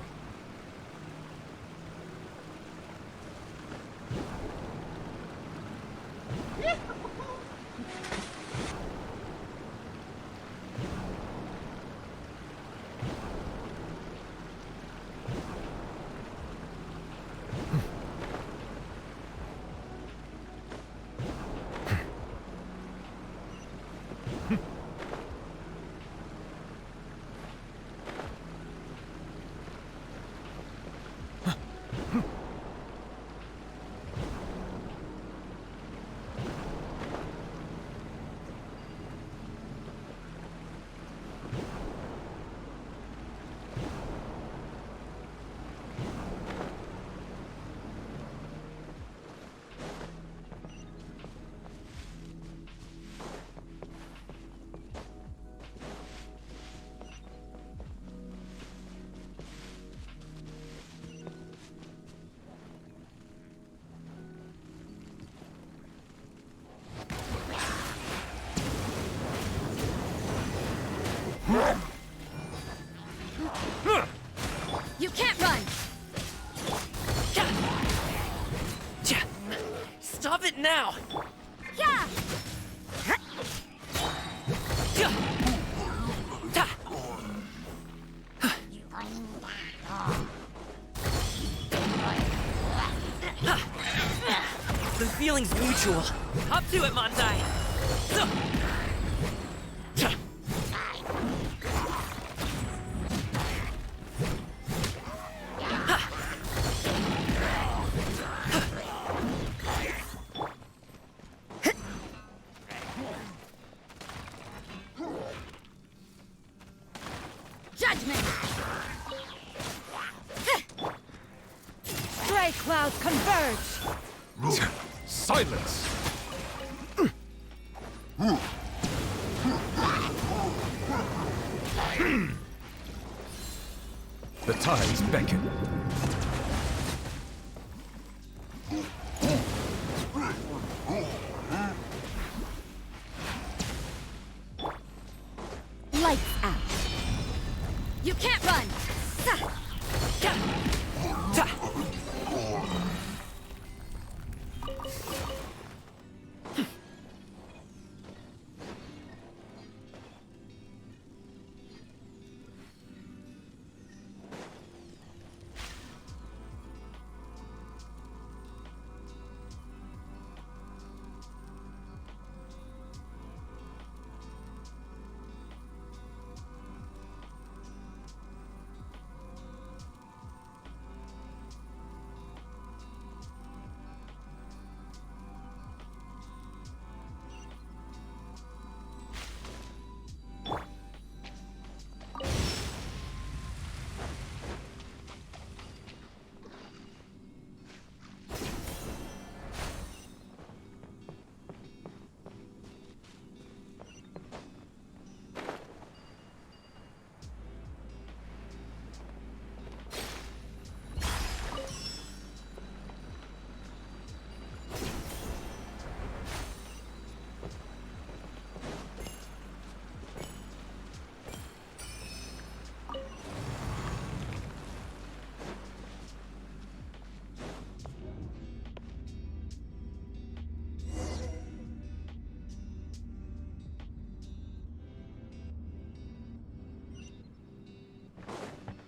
You can't run! Stop it now! Yeah! The feeling's mutual. Up to it, Mondai! Judgment! Stray clouds converge! Silence! The tides beckon. Lights out! You can't run!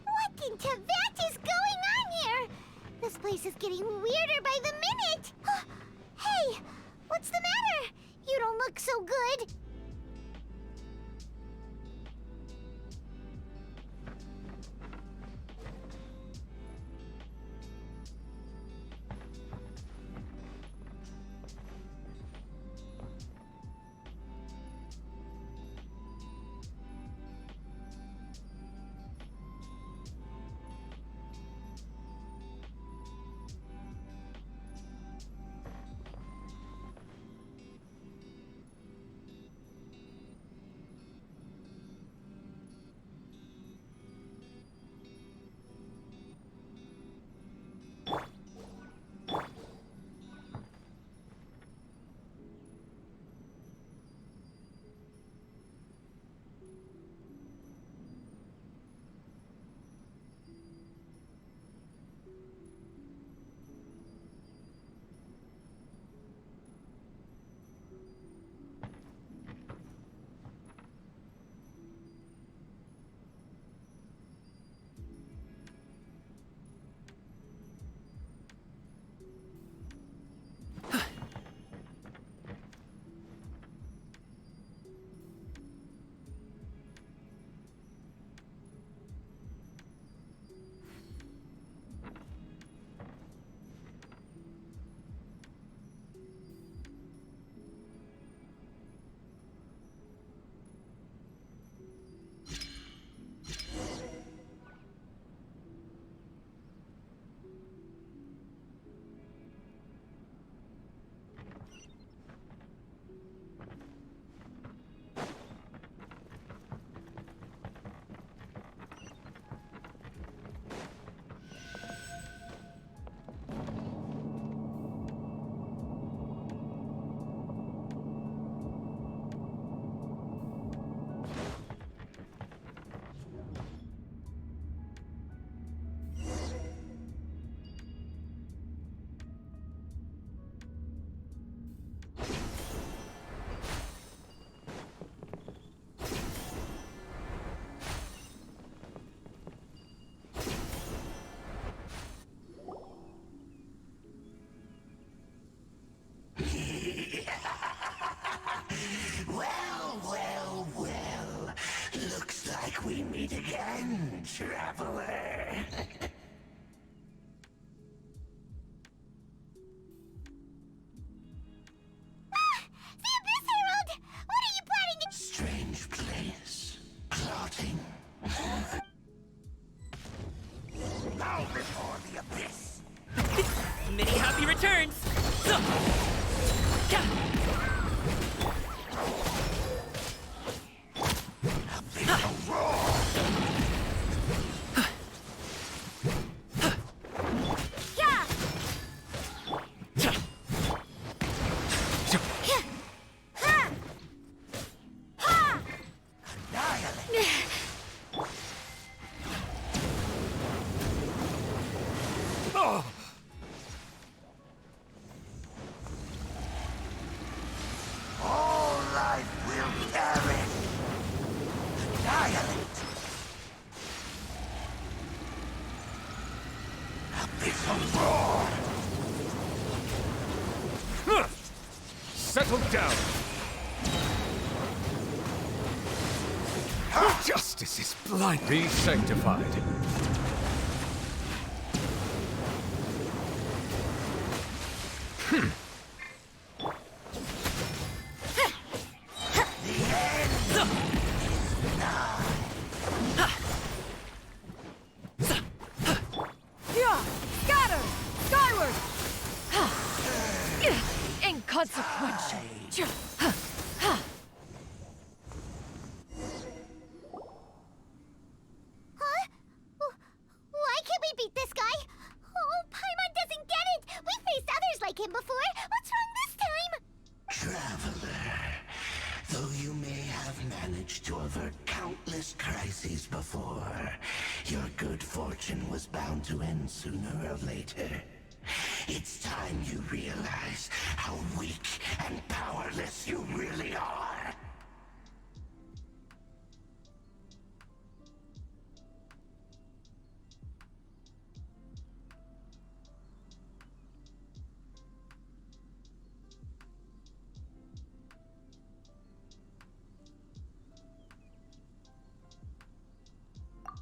What in Tibet is going on here? This place is getting weirder by the minute. Hey, what's the matter? You don't look so good. turns! All life will perish. Annihilate. Abyssal roar. Settle down. Justice is blind. Be sanctified. Scatter! Skyward! Inconsequential. Huh? Why can't we beat this guy? Oh, Paimon doesn't get it! We faced others like him before! What's wrong this time? Traveler, though you may have managed to avert countless crises before, your good fortune was bound to end sooner or later. It's time you realize how weak and powerless you really are.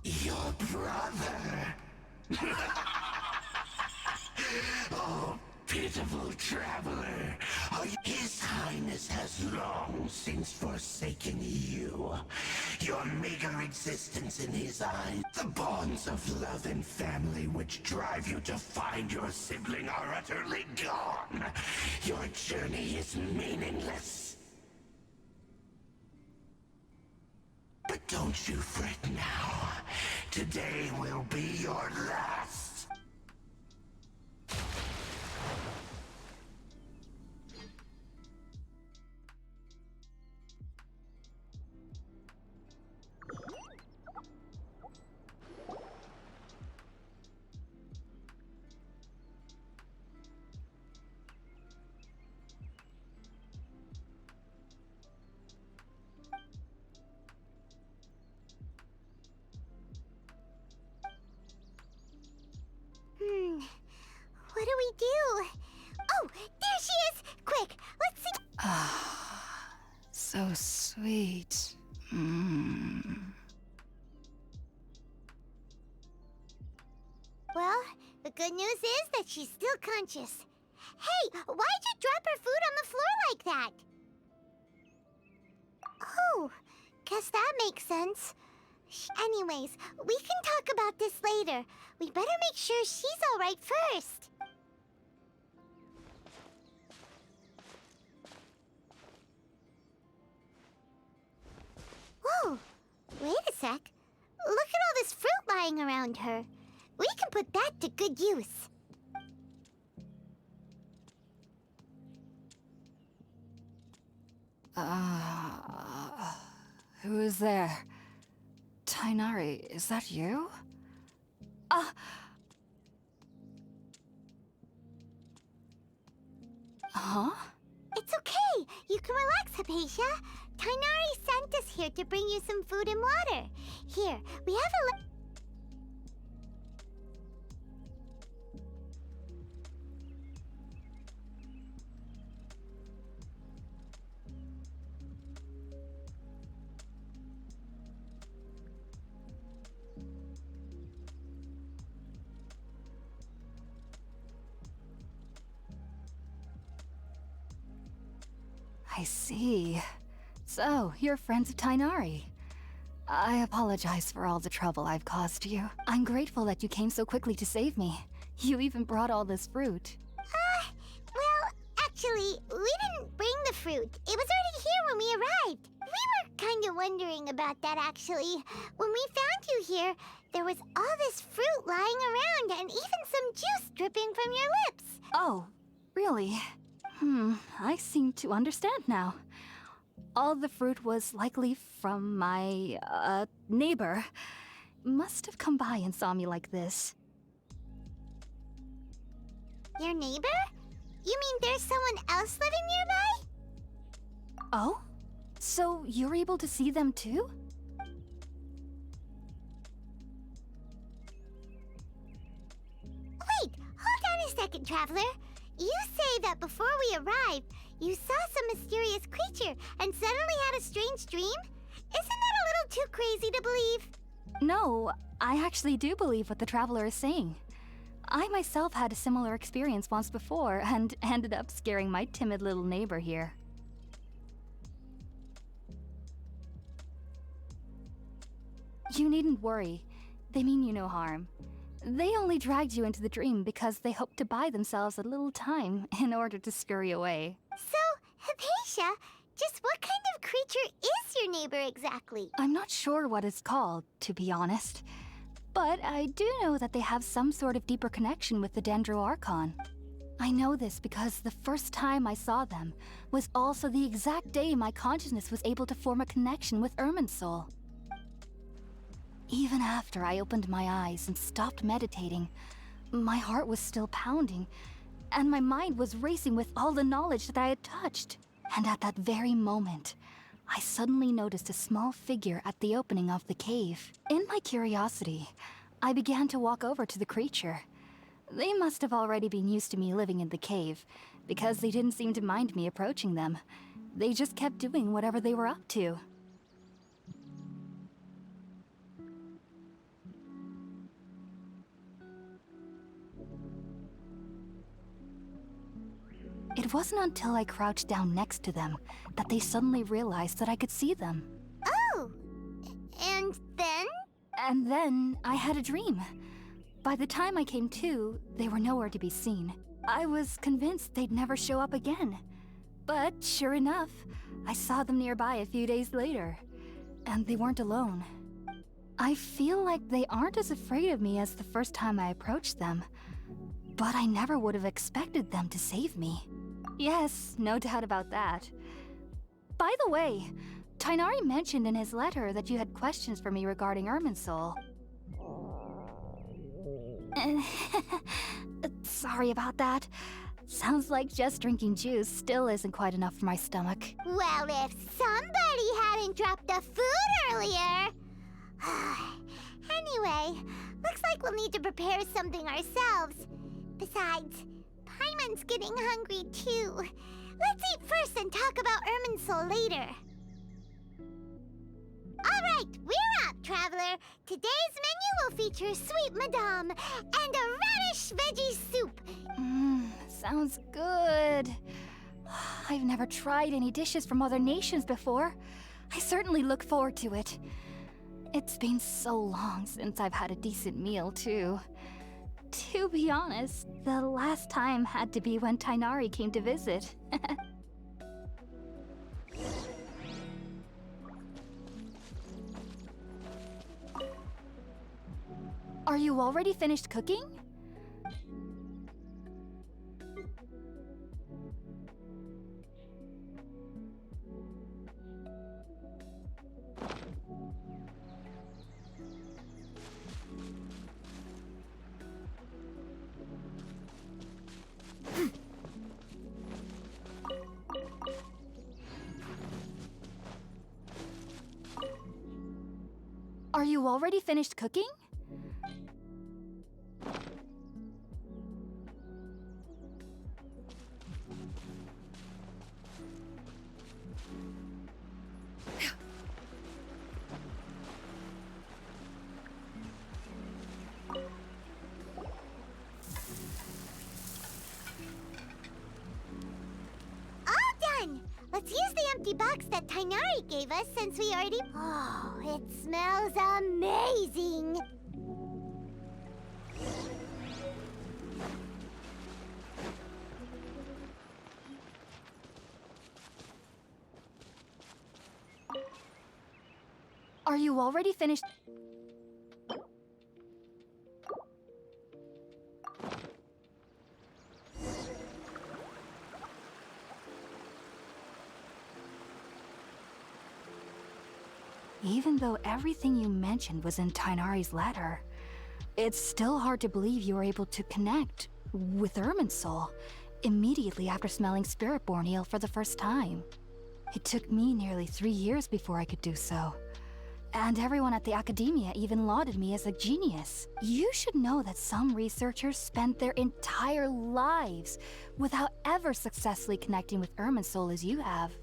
Your brother. Oh, pitiful traveler. His Highness has long since forsaken you. Your meager existence in his eyes, the bonds of love and family which drive you to find your sibling are utterly gone. Your journey is meaningless. But don't you fret now. Today will be your last. What do we do? Oh, there she is! Quick, let's see. So sweet. Well, the good news is that she's still conscious. Hey, why'd you drop her food on the floor like that? Oh, guess that makes sense. Anyways, we can talk about this later. We better make sure she's all right first. Whoa, wait a sec. Look at all this fruit lying around her. We can put that to good use. Who is there? Tainari, is that you? Huh? It's okay. You can relax, Hypatia. Tainari sent us here to bring you some food and water. Here, we have a I see. So, you're friends of Tainari. I apologize for all the trouble I've caused you. I'm grateful that you came so quickly to save me. You even brought all this fruit. Actually, we didn't bring the fruit. It was already here when we arrived. We were kind of wondering about that, actually. When we found you here, there was all this fruit lying around and even some juice dripping from your lips. Oh, really? I seem to understand now. All the fruit was likely from my, neighbor. Must have come by and saw me like this. Your neighbor? You mean there's someone else living nearby? Oh? So you're able to see them too? Wait, hold on a second, Traveler. You say that before we arrived, you saw some mysterious creature and suddenly had a strange dream? Isn't that a little too crazy to believe? No, I actually do believe what the Traveler is saying. I myself had a similar experience once before and ended up scaring my timid little neighbor here. You needn't worry. They mean you no harm. They only dragged you into the dream because they hoped to buy themselves a little time in order to scurry away. So, Hypatia, just what kind of creature is your neighbor exactly? I'm not sure what it's called, to be honest. But I do know that they have some sort of deeper connection with the Dendroarchon. I know this because the first time I saw them was also the exact day my consciousness was able to form a connection with Irminsul. Even after I opened my eyes and stopped meditating, my heart was still pounding, and my mind was racing with all the knowledge that I had touched. And at that very moment, I suddenly noticed a small figure at the opening of the cave. In my curiosity, I began to walk over to the creature. They must have already been used to me living in the cave, because they didn't seem to mind me approaching them. They just kept doing whatever they were up to. It wasn't until I crouched down next to them that they suddenly realized that I could see them. Oh! And then? And then I had a dream. By the time I came to, they were nowhere to be seen. I was convinced they'd never show up again. But sure enough, I saw them nearby a few days later. And they weren't alone. I feel like they aren't as afraid of me as the first time I approached them. But I never would have expected them to save me. Yes, no doubt about that. By the way, Tighnari mentioned in his letter that you had questions for me regarding Irminsul. Sorry about that. Sounds like just drinking juice still isn't quite enough for my stomach. Well, if somebody hadn't dropped the food earlier... Anyway, looks like we'll need to prepare something ourselves. Besides, Paimon's getting hungry too. Let's eat first and talk about Irminsul later. Alright, we're up, Traveler. Today's menu will feature sweet madame and a radish veggie soup. Sounds good. I've never tried any dishes from other nations before. I certainly look forward to it. It's been so long since I've had a decent meal, too. To be honest, the last time had to be when Tighnari came to visit. Are you already finished cooking? Are you already finished cooking? Let's use the empty box that Tighnari gave us since we already... Oh, it smells amazing! you already finished? Even though everything you mentioned was in Tighnari's letter, it's still hard to believe you were able to connect with Irminsul immediately after smelling Spiritborn Ale for the first time. It took me nearly 3 years before I could do so. And everyone at the Academia even lauded me as a genius. You should know that some researchers spent their entire lives without ever successfully connecting with Irminsul as you have.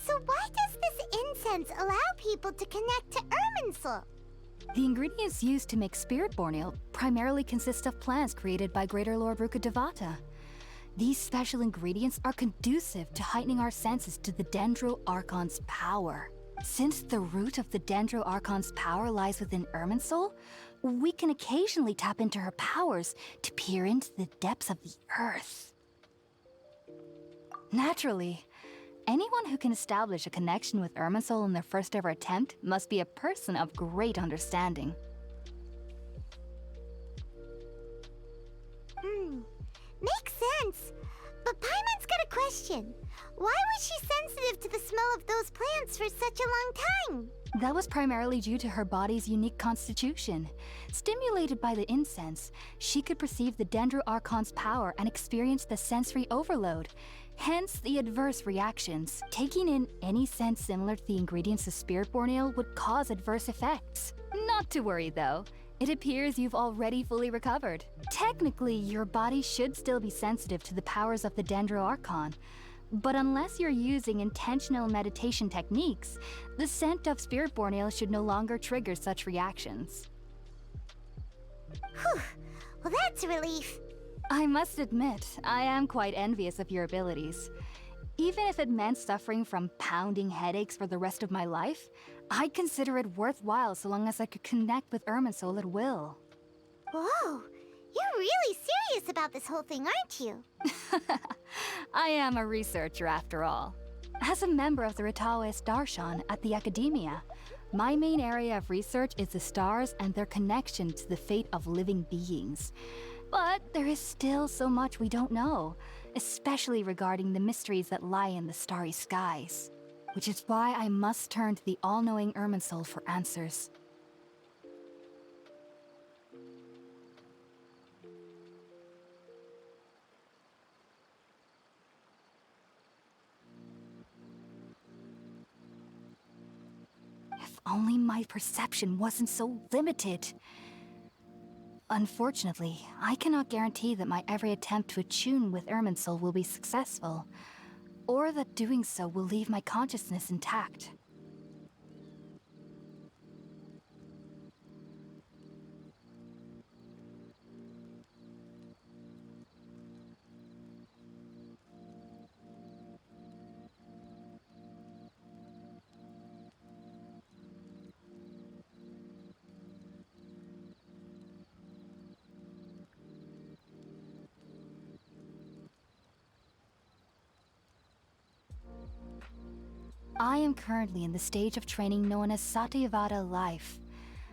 So why does this incense allow people to connect to Irminsul? The ingredients used to make Spiritborn Ale primarily consist of plants created by Greater Lord Rukkhadevata. These special ingredients are conducive to heightening our senses to the Dendro Archon's power. Since the root of the Dendro Archon's power lies within Irminsul, we can occasionally tap into her powers to peer into the depths of the earth. Naturally, anyone who can establish a connection with Irminsul in their first ever attempt must be a person of great understanding. Makes sense. But Paimon's got a question. Why was she sensitive to the smell of those plants for such a long time? That was primarily due to her body's unique constitution. Stimulated by the incense, she could perceive the Dendro Archon's power and experience the sensory overload, hence the adverse reactions. Taking in any scent similar to the ingredients of Spiritborn Ale would cause adverse effects. Not to worry though. It appears you've already fully recovered. Technically, your body should still be sensitive to the powers of the Dendro Archon, but unless you're using intentional meditation techniques, the scent of Spiritborn Ale should no longer trigger such reactions. Whew. Well, that's a relief. I must admit, I am quite envious of your abilities. Even if it meant suffering from pounding headaches for the rest of my life, I'd consider it worthwhile so long as I could connect with Irminsul at will. Whoa, you're really serious about this whole thing, aren't you? I am a researcher after all. As a member of the Ritaoist Darshan at the Academia, my main area of research is the stars and their connection to the fate of living beings. But there is still so much we don't know, especially regarding the mysteries that lie in the starry skies. Which is why I must turn to the all-knowing Irminsul for answers. If only my perception wasn't so limited. Unfortunately, I cannot guarantee that my every attempt to attune with Irminsul will be successful, or that doing so will leave my consciousness intact. I am currently in the stage of training known as Satyavada life.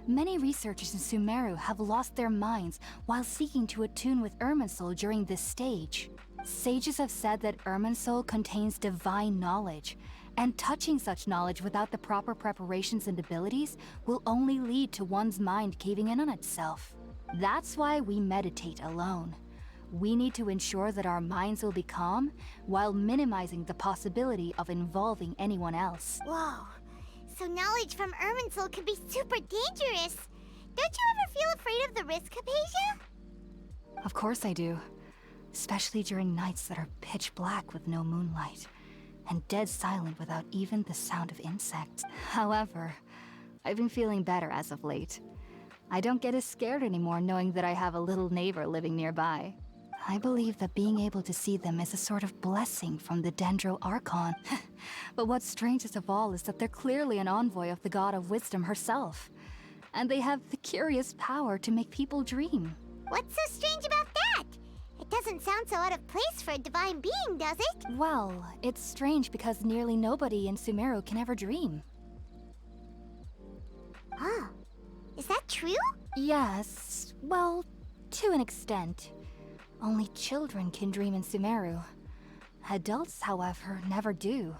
Many researchers in Sumeru have lost their minds while seeking to attune with Irminsul during this stage. Sages have said that Irminsul contains divine knowledge, and touching such knowledge without the proper preparations and abilities will only lead to one's mind caving in on itself. That's why we meditate alone. We need to ensure that our minds will be calm while minimizing the possibility of involving anyone else. Whoa, so knowledge from Irminsul could be super dangerous. Don't you ever feel afraid of the risk, Hypatia? Of course I do. Especially during nights that are pitch black with no moonlight, and dead silent without even the sound of insects. However, I've been feeling better as of late. I don't get as scared anymore knowing that I have a little neighbor living nearby. I believe that being able to see them is a sort of blessing from the Dendro Archon. But what's strangest of all is that they're clearly an envoy of the God of Wisdom herself. And they have the curious power to make people dream. What's so strange about that? It doesn't sound so out of place for a divine being, does it? Well, it's strange because nearly nobody in Sumeru can ever dream. Oh, is that true? Yes, well, to an extent. Only children can dream in Sumeru. Adults, however, never do.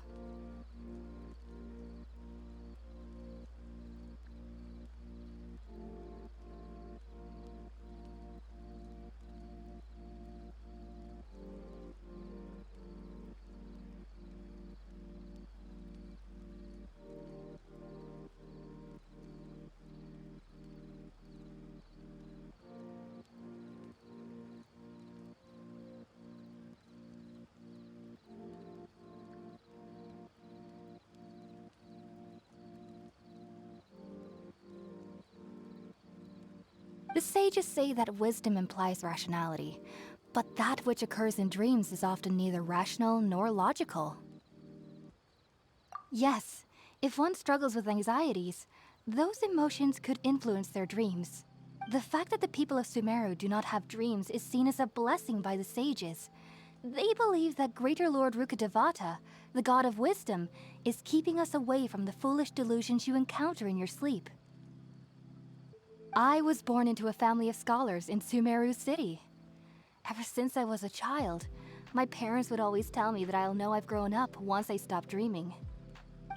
The sages say that wisdom implies rationality, but that which occurs in dreams is often neither rational nor logical. Yes, if one struggles with anxieties, those emotions could influence their dreams. The fact that the people of Sumeru do not have dreams is seen as a blessing by the sages. They believe that Greater Lord Rukkhadevata, the god of wisdom, is keeping us away from the foolish delusions you encounter in your sleep. I was born into a family of scholars in Sumeru City. Ever since I was a child, my parents would always tell me that I'll know I've grown up once I stop dreaming.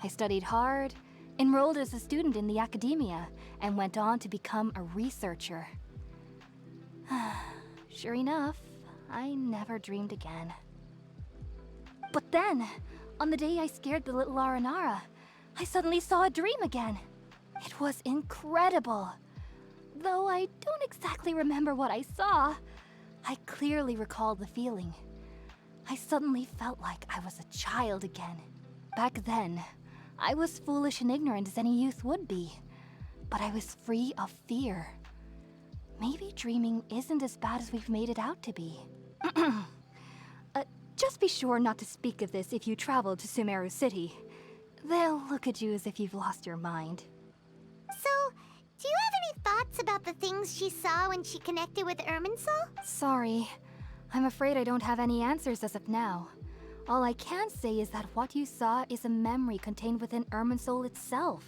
I studied hard, enrolled as a student in the academia, and went on to become a researcher. Sure enough, I never dreamed again. But then, on the day I scared the little Aranara, I suddenly saw a dream again. It was incredible. Though I don't exactly remember what I saw, I clearly recall the feeling. I suddenly felt like I was a child again. Back then, I was foolish and ignorant as any youth would be, but I was free of fear. Maybe dreaming isn't as bad as we've made it out to be. Just be sure not to speak of this if you travel to Sumeru City. They'll look at you as if you've lost your mind. So, do you have any thoughts about the things she saw when she connected with Irminsul? Sorry. I'm afraid I don't have any answers as of now. All I can say is that what you saw is a memory contained within Irminsul itself.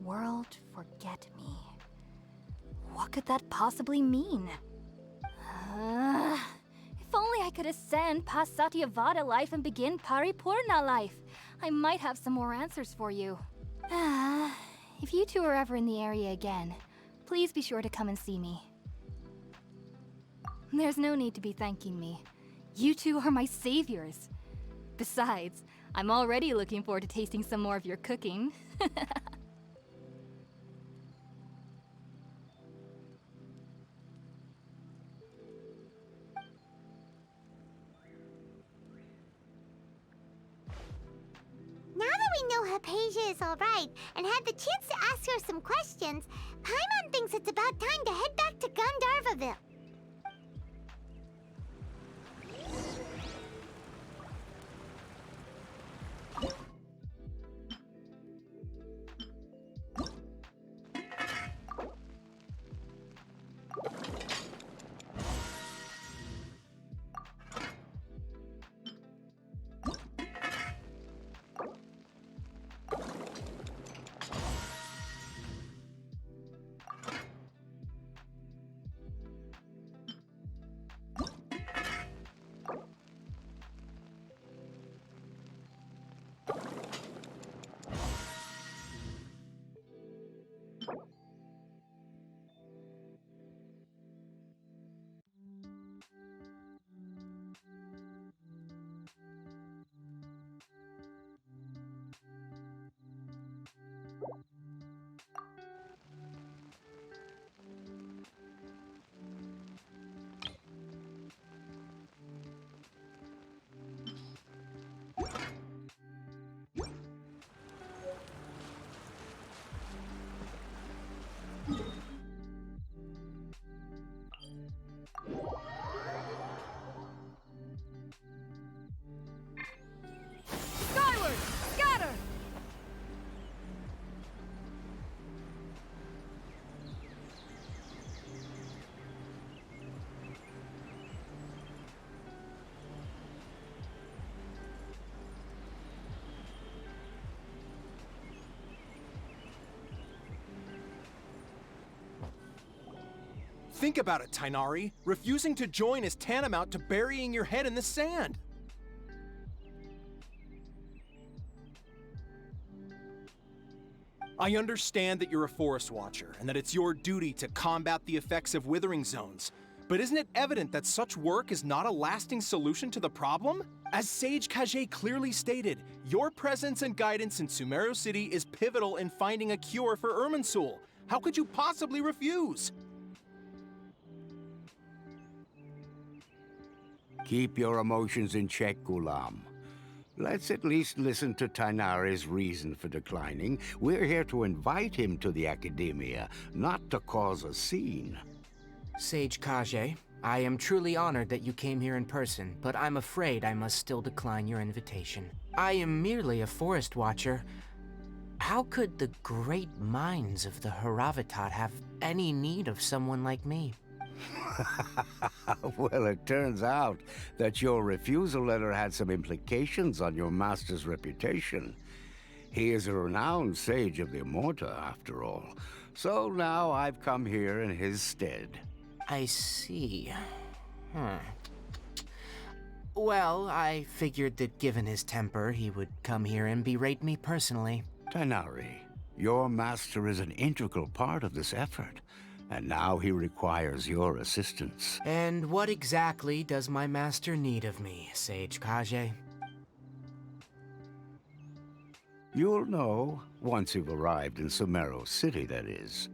World forget me. What could that possibly mean? If only I could ascend past Satyavada life and begin Paripurna life. I might have some more answers for you. If you two are ever in the area again, please be sure to come and see me. There's no need to be thanking me. You two are my saviors. Besides, I'm already looking forward to tasting some more of your cooking. Now that we know Hypatia is alright and had the chance to ask her some questions, Paimon thinks it's about time to head back to Gandharvaville. Think about it, Tainari. Refusing to join is tantamount to burying your head in the sand. I understand that you're a forest watcher, and that it's your duty to combat the effects of withering zones. But isn't it evident that such work is not a lasting solution to the problem? As Sage Kage clearly stated, your presence and guidance in Sumeru City is pivotal in finding a cure for Irminsul. How could you possibly refuse? Keep your emotions in check, Gulam. Let's at least listen to Tainari's reason for declining. We're here to invite him to the Academia, not to cause a scene. Sage Kage, I am truly honored that you came here in person, but I'm afraid I must still decline your invitation. I am merely a forest watcher. How could the great minds of the Haravatat have any need of someone like me? Well, it turns out that your refusal letter had some implications on your master's reputation. He is a renowned sage of the Immorta, after all. So now I've come here in his stead. I see. Well, I figured that given his temper, he would come here and berate me personally. Tainari, your master is an integral part of this effort, and now he requires your assistance. And what exactly does my master need of me, Sage Kage? You'll know once you've arrived in Sumeru City, that is.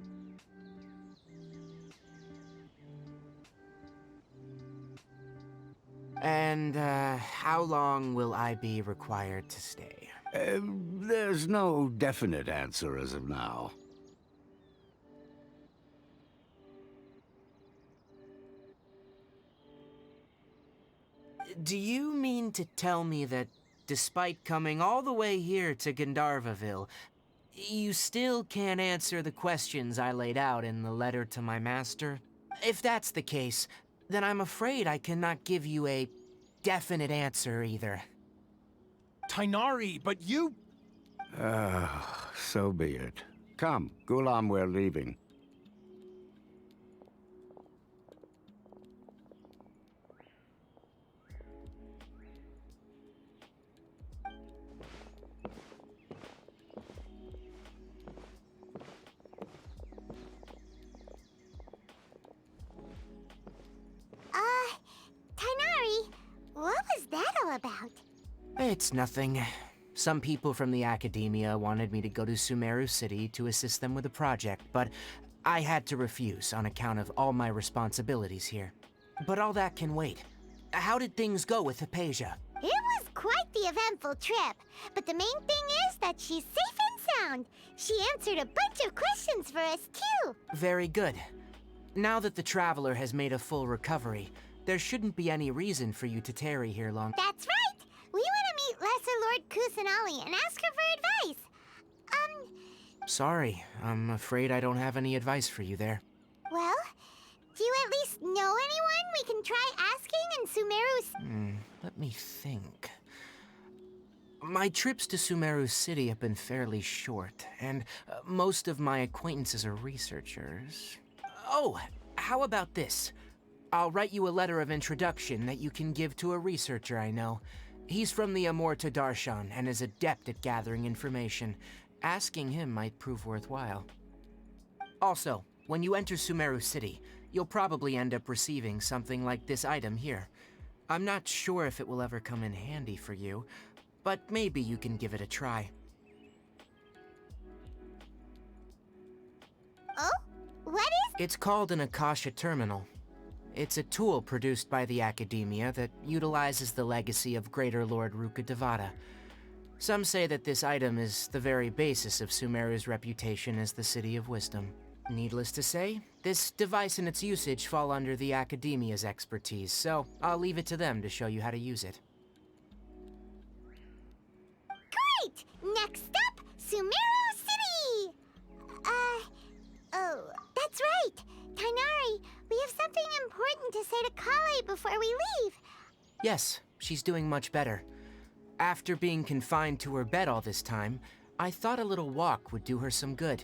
And, how long will I be required to stay? There's no definite answer as of now. Do you mean to tell me that, despite coming all the way here to Gandharvaville, you still can't answer the questions I laid out in the letter to my master? If that's the case, then I'm afraid I cannot give you a definite answer either. Tainari, but you... So be it. Come, Gulam, we're leaving. Tainari, what was that all about? It's nothing. Some people from the Academia wanted me to go to Sumeru City to assist them with a project, but I had to refuse on account of all my responsibilities here. But all that can wait. How did things go with Hypatia? It was quite the eventful trip, but the main thing is that she's safe and sound. She answered a bunch of questions for us, too. Very good. Now that the Traveler has made a full recovery, there shouldn't be any reason for you to tarry here long. That's right! We want to meet Lesser Lord Kusanali and ask her for advice. Sorry, I'm afraid I don't have any advice for you there. Well, do you at least know anyone we can try asking in Sumeru's... Let me think. My trips to Sumeru City have been fairly short, and most of my acquaintances are researchers. Oh, how about this? I'll write you a letter of introduction that you can give to a researcher I know. He's from the Immorta Darshan and is adept at gathering information. Asking him might prove worthwhile. Also, when you enter Sumeru City, you'll probably end up receiving something like this item here. I'm not sure if it will ever come in handy for you, but maybe you can give it a try. Oh? What is... It's called an Akasha Terminal. It's a tool produced by the Academia that utilizes the legacy of Greater Lord Rukkhadevata. Some say that this item is the very basis of Sumeru's reputation as the City of Wisdom. Needless to say, this device and its usage fall under the Academia's expertise, so I'll leave it to them to show you how to use it. Great! Next up, Sumeru City! Oh, that's right! Tainari, we have something important to say to Kale before we leave. Yes, she's doing much better. After being confined to her bed all this time, I thought a little walk would do her some good.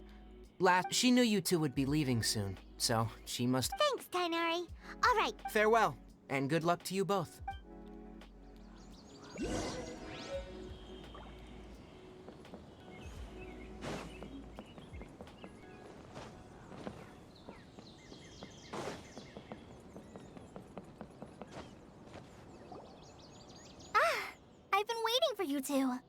She knew you two would be leaving soon, so she must... Thanks, Tainari. All right. Farewell, and good luck to you both. I've been waiting for you two.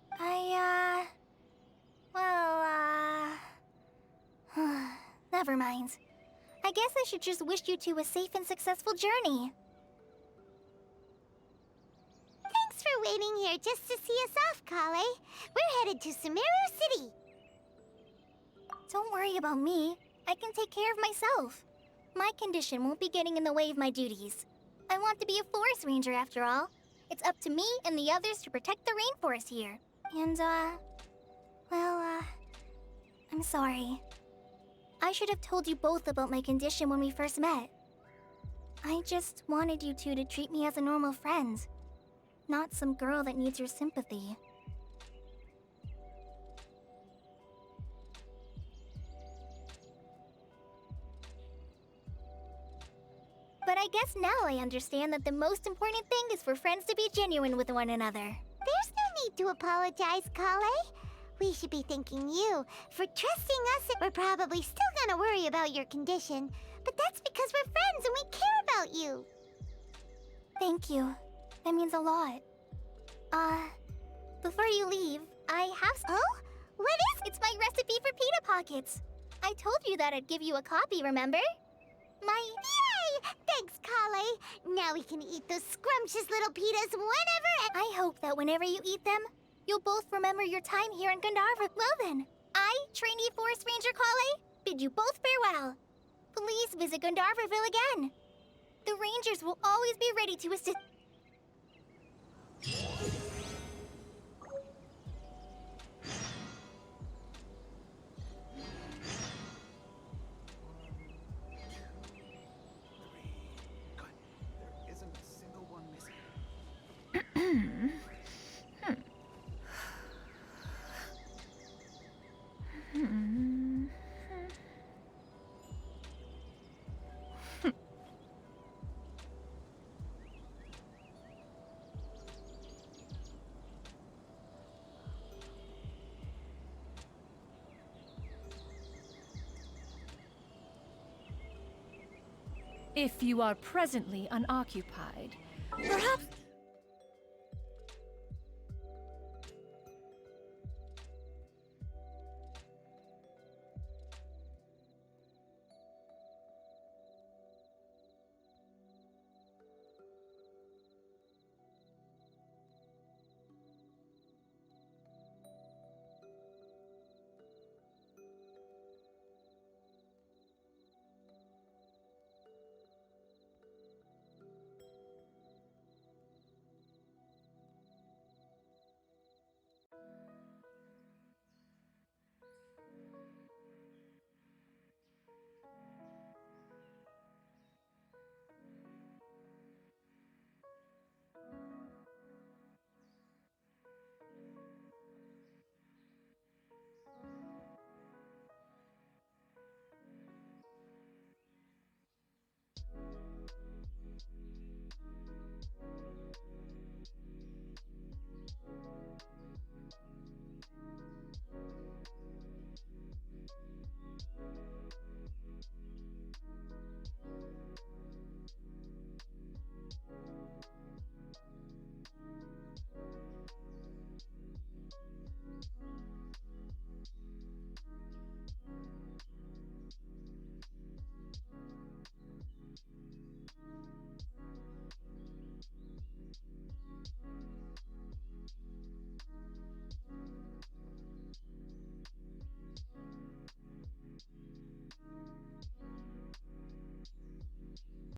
Never mind. I guess I should just wish you two a safe and successful journey. Thanks for waiting here just to see us off, Kale. We're headed to Sumeru City. Don't worry about me. I can take care of myself. My condition won't be getting in the way of my duties. I want to be a forest ranger after all. It's up to me and the others to protect the rainforest here. And, I'm sorry. I should have told you both about my condition when we first met. I just wanted you two to treat me as a normal friend, not some girl that needs your sympathy. But I guess now I understand that the most important thing is for friends to be genuine with one another. There's no need to apologize, Kale. We should be thanking you for trusting us. We're probably still gonna worry about your condition, but that's because we're friends and we care about you. Thank you. That means a lot. Before you leave, I have... Oh? What is... It's my recipe for pita pockets. I told you that I'd give you a copy, remember? Yay! Thanks, Kale. Now we can eat those scrumptious little pitas whenever and... I hope that whenever you eat them, you'll both remember your time here in Gandharva. Well then, I, trainee Forest Ranger Kale, bid you both farewell. Please visit Gandharvaville again. The Rangers will always be ready to assist... If you are presently unoccupied, perhaps